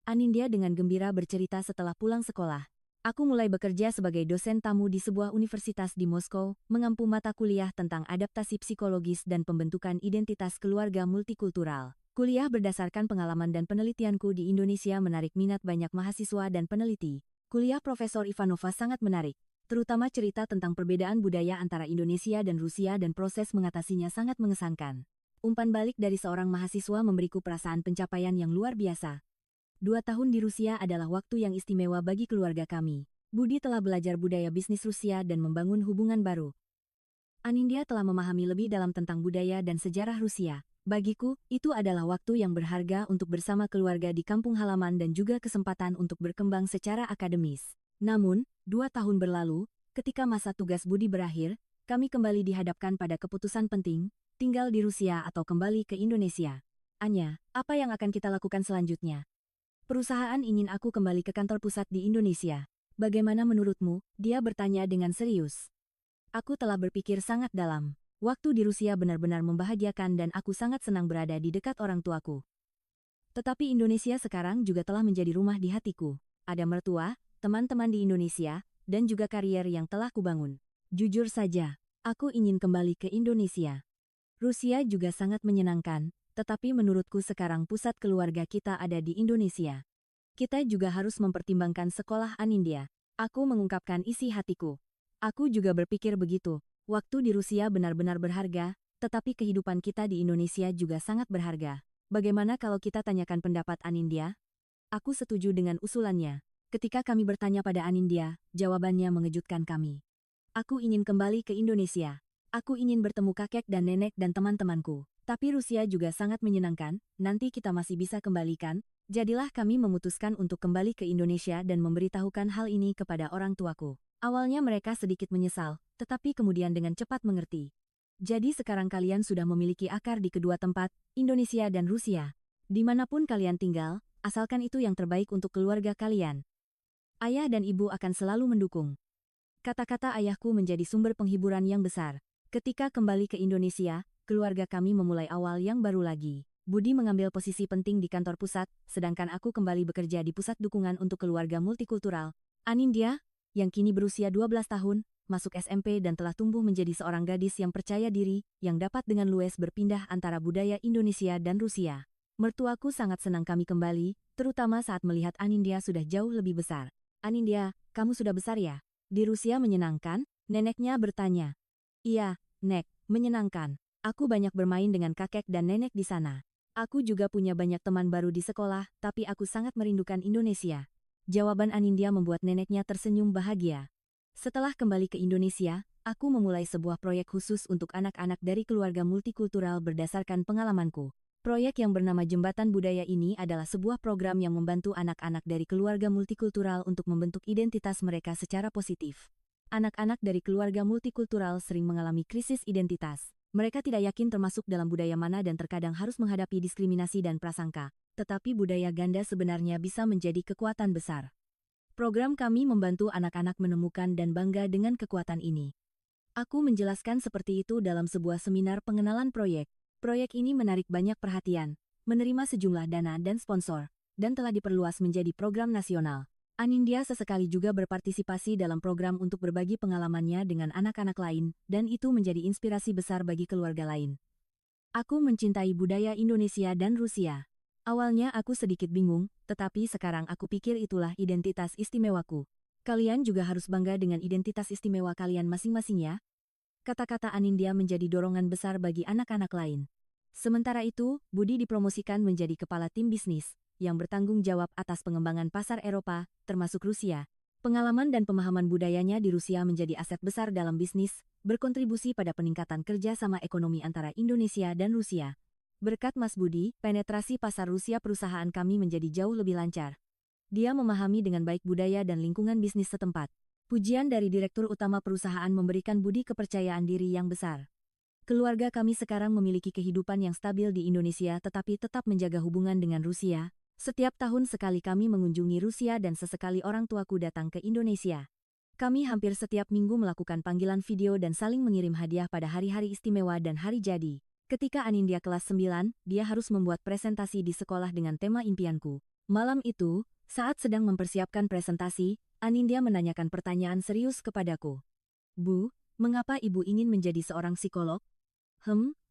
Anindya dengan gembira bercerita setelah pulang sekolah. Aku mulai bekerja sebagai dosen tamu di sebuah universitas di Moskow, mengampu mata kuliah tentang adaptasi psikologis dan pembentukan identitas keluarga multikultural. Kuliah berdasarkan pengalaman dan penelitianku di Indonesia menarik minat banyak mahasiswa dan peneliti. Kuliah Profesor Ivanova sangat menarik, terutama cerita tentang perbedaan budaya antara Indonesia dan Rusia dan proses mengatasinya sangat mengesankan. Umpan balik dari seorang mahasiswa memberiku perasaan pencapaian yang luar biasa. 2 tahun di Rusia adalah waktu yang istimewa bagi keluarga kami. Budi telah belajar budaya bisnis Rusia dan membangun hubungan baru. Anindya telah memahami lebih dalam tentang budaya dan sejarah Rusia. Bagiku, itu adalah waktu yang berharga untuk bersama keluarga di kampung halaman dan juga kesempatan untuk berkembang secara akademis. Namun, 2 tahun berlalu, ketika masa tugas Budi berakhir, kami kembali dihadapkan pada keputusan penting, tinggal di Rusia atau kembali ke Indonesia. Anya, apa yang akan kita lakukan selanjutnya? Perusahaan ingin aku kembali ke kantor pusat di Indonesia. Bagaimana menurutmu? Dia bertanya dengan serius. Aku telah berpikir sangat dalam. Waktu di Rusia benar-benar membahagiakan dan aku sangat senang berada di dekat orang tuaku. Tetapi Indonesia sekarang juga telah menjadi rumah di hatiku. Ada mertua, teman-teman di Indonesia, dan juga karier yang telah kubangun. Jujur saja, aku ingin kembali ke Indonesia. Rusia juga sangat menyenangkan, tetapi menurutku sekarang pusat keluarga kita ada di Indonesia. Kita juga harus mempertimbangkan sekolah Anindya. Aku mengungkapkan isi hatiku. Aku juga berpikir begitu. Waktu di Rusia benar-benar berharga, tetapi kehidupan kita di Indonesia juga sangat berharga. Bagaimana kalau kita tanyakan pendapat Anindya? Aku setuju dengan usulannya. Ketika kami bertanya pada Anindya, jawabannya mengejutkan kami. Aku ingin kembali ke Indonesia. Aku ingin bertemu kakek dan nenek dan teman-temanku. Tapi Rusia juga sangat menyenangkan, nanti kita masih bisa kembalikan. Jadilah kami memutuskan untuk kembali ke Indonesia dan memberitahukan hal ini kepada orang tuaku. Awalnya mereka sedikit menyesal, tetapi kemudian dengan cepat mengerti. Jadi sekarang kalian sudah memiliki akar di kedua tempat, Indonesia dan Rusia. Dimanapun kalian tinggal, asalkan itu yang terbaik untuk keluarga kalian. Ayah dan ibu akan selalu mendukung. Kata-kata ayahku menjadi sumber penghiburan yang besar. Ketika kembali ke Indonesia, keluarga kami memulai awal yang baru lagi. Budi mengambil posisi penting di kantor pusat, sedangkan aku kembali bekerja di pusat dukungan untuk keluarga multikultural. Anindya, yang kini berusia 12 tahun, masuk SMP dan telah tumbuh menjadi seorang gadis yang percaya diri, yang dapat dengan luwes berpindah antara budaya Indonesia dan Rusia. Mertuaku sangat senang kami kembali, terutama saat melihat Anindya sudah jauh lebih besar. Anindya, kamu sudah besar ya? Di Rusia menyenangkan? Neneknya bertanya. Iya, Nek, menyenangkan. Aku banyak bermain dengan kakek dan nenek di sana. Aku juga punya banyak teman baru di sekolah, tapi aku sangat merindukan Indonesia. Jawaban Anindya membuat neneknya tersenyum bahagia. Setelah kembali ke Indonesia, aku memulai sebuah proyek khusus untuk anak-anak dari keluarga multikultural berdasarkan pengalamanku. Proyek yang bernama Jembatan Budaya ini adalah sebuah program yang membantu anak-anak dari keluarga multikultural untuk membentuk identitas mereka secara positif. Anak-anak dari keluarga multikultural sering mengalami krisis identitas. Mereka tidak yakin termasuk dalam budaya mana dan terkadang harus menghadapi diskriminasi dan prasangka. Tetapi budaya ganda sebenarnya bisa menjadi kekuatan besar. Program kami membantu anak-anak menemukan dan bangga dengan kekuatan ini. Aku menjelaskan seperti itu dalam sebuah seminar pengenalan proyek. Proyek ini menarik banyak perhatian, menerima sejumlah dana dan sponsor, dan telah diperluas menjadi program nasional. Anindya sesekali juga berpartisipasi dalam program untuk berbagi pengalamannya dengan anak-anak lain, dan itu menjadi inspirasi besar bagi keluarga lain. Aku mencintai budaya Indonesia dan Rusia. Awalnya aku sedikit bingung, tetapi sekarang aku pikir itulah identitas istimewaku. Kalian juga harus bangga dengan identitas istimewa kalian masing-masing ya. Kata-kata Anindya menjadi dorongan besar bagi anak-anak lain. Sementara itu, Budi dipromosikan menjadi kepala tim bisnis, yang bertanggung jawab atas pengembangan pasar Eropa, termasuk Rusia. Pengalaman dan pemahaman budayanya di Rusia menjadi aset besar dalam bisnis, berkontribusi pada peningkatan kerjasama ekonomi antara Indonesia dan Rusia. Berkat Mas Budi, penetrasi pasar Rusia perusahaan kami menjadi jauh lebih lancar. Dia memahami dengan baik budaya dan lingkungan bisnis setempat. Pujian dari Direktur Utama perusahaan memberikan Budi kepercayaan diri yang besar. Keluarga kami sekarang memiliki kehidupan yang stabil di Indonesia tetapi tetap menjaga hubungan dengan Rusia. Setiap tahun sekali kami mengunjungi Rusia dan sesekali orang tuaku datang ke Indonesia. Kami hampir setiap minggu melakukan panggilan video dan saling mengirim hadiah pada hari-hari istimewa dan hari jadi. Ketika Anindya kelas 9, dia harus membuat presentasi di sekolah dengan tema impianku. Malam itu, saat sedang mempersiapkan presentasi, Anindya menanyakan pertanyaan serius kepadaku. Bu, mengapa ibu ingin menjadi seorang psikolog?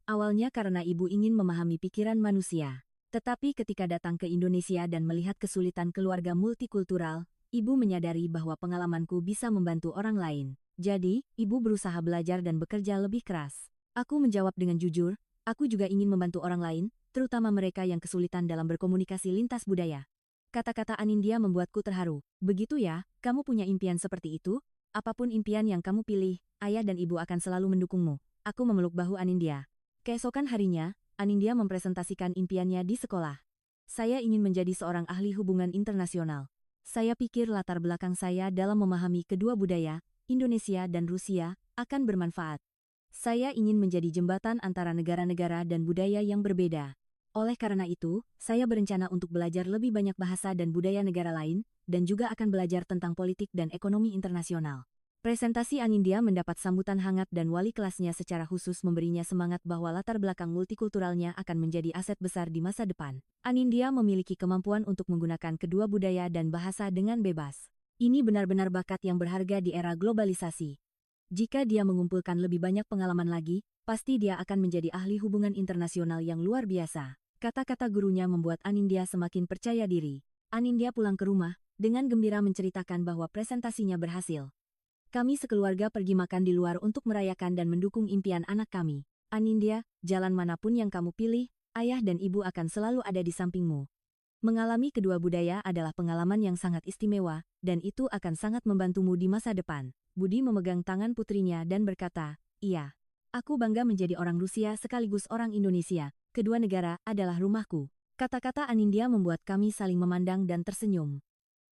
Awalnya karena ibu ingin memahami pikiran manusia. Tetapi ketika datang ke Indonesia dan melihat kesulitan keluarga multikultural, ibu menyadari bahwa pengalamanku bisa membantu orang lain. Jadi, ibu berusaha belajar dan bekerja lebih keras. Aku menjawab dengan jujur, aku juga ingin membantu orang lain, terutama mereka yang kesulitan dalam berkomunikasi lintas budaya. Kata-kata Anindya membuatku terharu. Begitu ya, kamu punya impian seperti itu? Apapun impian yang kamu pilih, ayah dan ibu akan selalu mendukungmu. Aku memeluk bahu Anindya. Keesokan harinya, Anindya mempresentasikan impiannya di sekolah. Saya ingin menjadi seorang ahli hubungan internasional. Saya pikir latar belakang saya dalam memahami kedua budaya, Indonesia dan Rusia, akan bermanfaat. Saya ingin menjadi jembatan antara negara-negara dan budaya yang berbeda. Oleh karena itu, saya berencana untuk belajar lebih banyak bahasa dan budaya negara lain, dan juga akan belajar tentang politik dan ekonomi internasional. Presentasi Anindya mendapat sambutan hangat dan wali kelasnya secara khusus memberinya semangat bahwa latar belakang multikulturalnya akan menjadi aset besar di masa depan. Anindya memiliki kemampuan untuk menggunakan kedua budaya dan bahasa dengan bebas. Ini benar-benar bakat yang berharga di era globalisasi. Jika dia mengumpulkan lebih banyak pengalaman lagi, pasti dia akan menjadi ahli hubungan internasional yang luar biasa. Kata-kata gurunya membuat Anindya semakin percaya diri. Anindya pulang ke rumah, dengan gembira menceritakan bahwa presentasinya berhasil. Kami sekeluarga pergi makan di luar untuk merayakan dan mendukung impian anak kami. Anindya, jalan manapun yang kamu pilih, ayah dan ibu akan selalu ada di sampingmu. Mengalami kedua budaya adalah pengalaman yang sangat istimewa, dan itu akan sangat membantumu di masa depan. Budi memegang tangan putrinya dan berkata, iya. Aku bangga menjadi orang Rusia sekaligus orang Indonesia. Kedua negara adalah rumahku. Kata-kata Anindya membuat kami saling memandang dan tersenyum.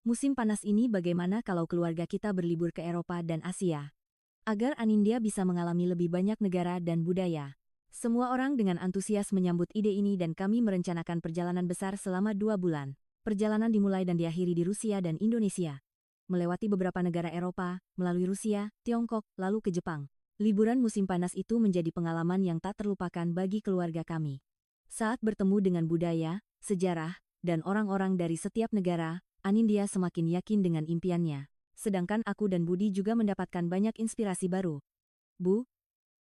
Musim panas ini bagaimana kalau keluarga kita berlibur ke Eropa dan Asia? Agar Anindya bisa mengalami lebih banyak negara dan budaya. Semua orang dengan antusias menyambut ide ini dan kami merencanakan perjalanan besar selama 2 bulan. Perjalanan dimulai dan diakhiri di Rusia dan Indonesia. Melewati beberapa negara Eropa, melalui Rusia, Tiongkok, lalu ke Jepang. Liburan musim panas itu menjadi pengalaman yang tak terlupakan bagi keluarga kami. Saat bertemu dengan budaya, sejarah, dan orang-orang dari setiap negara, Anindya semakin yakin dengan impiannya. Sedangkan aku dan Budi juga mendapatkan banyak inspirasi baru. Bu,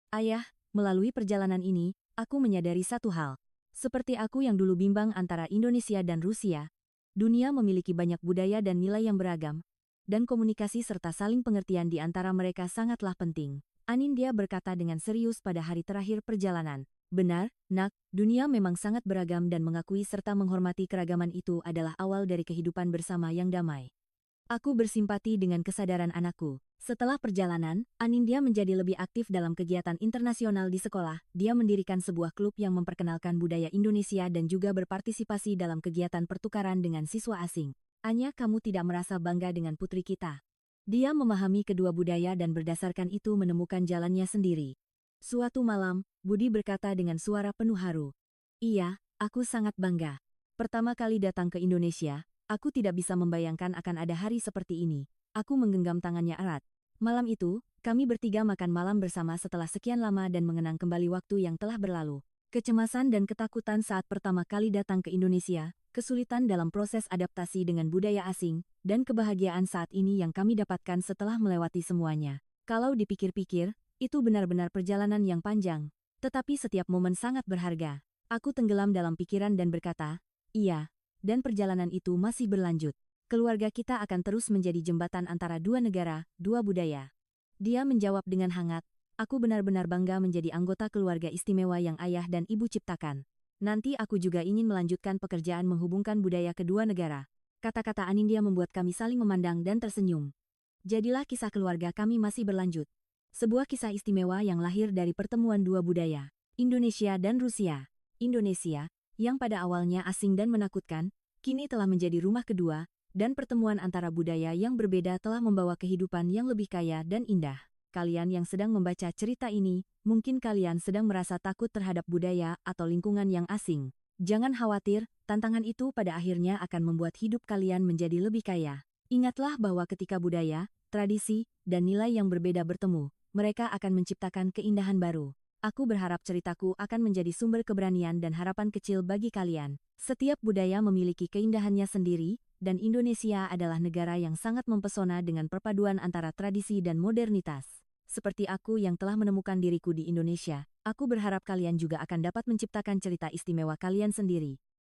ayah, melalui perjalanan ini, aku menyadari satu hal. Seperti aku yang dulu bimbang antara Indonesia dan Rusia, dunia memiliki banyak budaya dan nilai yang beragam, dan komunikasi serta saling pengertian di antara mereka sangatlah penting. Anindya berkata dengan serius pada hari terakhir perjalanan. Benar, Nak, dunia memang sangat beragam dan mengakui serta menghormati keragaman itu adalah awal dari kehidupan bersama yang damai. Aku bersimpati dengan kesadaran anakku. Setelah perjalanan, Anindya menjadi lebih aktif dalam kegiatan internasional di sekolah. Dia mendirikan sebuah klub yang memperkenalkan budaya Indonesia dan juga berpartisipasi dalam kegiatan pertukaran dengan siswa asing. Anya, kamu tidak merasa bangga dengan putri kita? Dia memahami kedua budaya dan berdasarkan itu menemukan jalannya sendiri. Suatu malam, Budi berkata dengan suara penuh haru. Iya, aku sangat bangga. Pertama kali datang ke Indonesia, aku tidak bisa membayangkan akan ada hari seperti ini. Aku menggenggam tangannya erat. Malam itu, kami bertiga makan malam bersama setelah sekian lama dan mengenang kembali waktu yang telah berlalu. Kecemasan dan ketakutan saat pertama kali datang ke Indonesia, kesulitan dalam proses adaptasi dengan budaya asing, dan kebahagiaan saat ini yang kami dapatkan setelah melewati semuanya. Kalau dipikir-pikir, itu benar-benar perjalanan yang panjang. Tetapi setiap momen sangat berharga. Aku tenggelam dalam pikiran dan berkata, iya. Dan perjalanan itu masih berlanjut. Keluarga kita akan terus menjadi jembatan antara dua negara, dua budaya. Dia menjawab dengan hangat, aku benar-benar bangga menjadi anggota keluarga istimewa yang ayah dan ibu ciptakan. Nanti aku juga ingin melanjutkan pekerjaan menghubungkan budaya kedua negara. Kata-kata Anindya membuat kami saling memandang dan tersenyum. Jadilah kisah keluarga kami masih berlanjut. Sebuah kisah istimewa yang lahir dari pertemuan dua budaya, Indonesia dan Rusia. Indonesia, yang pada awalnya asing dan menakutkan, kini telah menjadi rumah kedua, dan pertemuan antara budaya yang berbeda telah membawa kehidupan yang lebih kaya dan indah. Kalian yang sedang membaca cerita ini, mungkin kalian sedang merasa takut terhadap budaya atau lingkungan yang asing. Jangan khawatir, tantangan itu pada akhirnya akan membuat hidup kalian menjadi lebih kaya. Ingatlah bahwa ketika budaya, tradisi, dan nilai yang berbeda bertemu, mereka akan menciptakan keindahan baru. Aku berharap ceritaku akan menjadi sumber keberanian dan harapan kecil bagi kalian. Setiap budaya memiliki keindahannya sendiri, dan Indonesia adalah negara yang sangat mempesona dengan perpaduan antara tradisi dan modernitas. Seperti aku yang telah menemukan diriku di Indonesia, aku berharap kalian juga akan dapat menciptakan cerita istimewa kalian sendiri.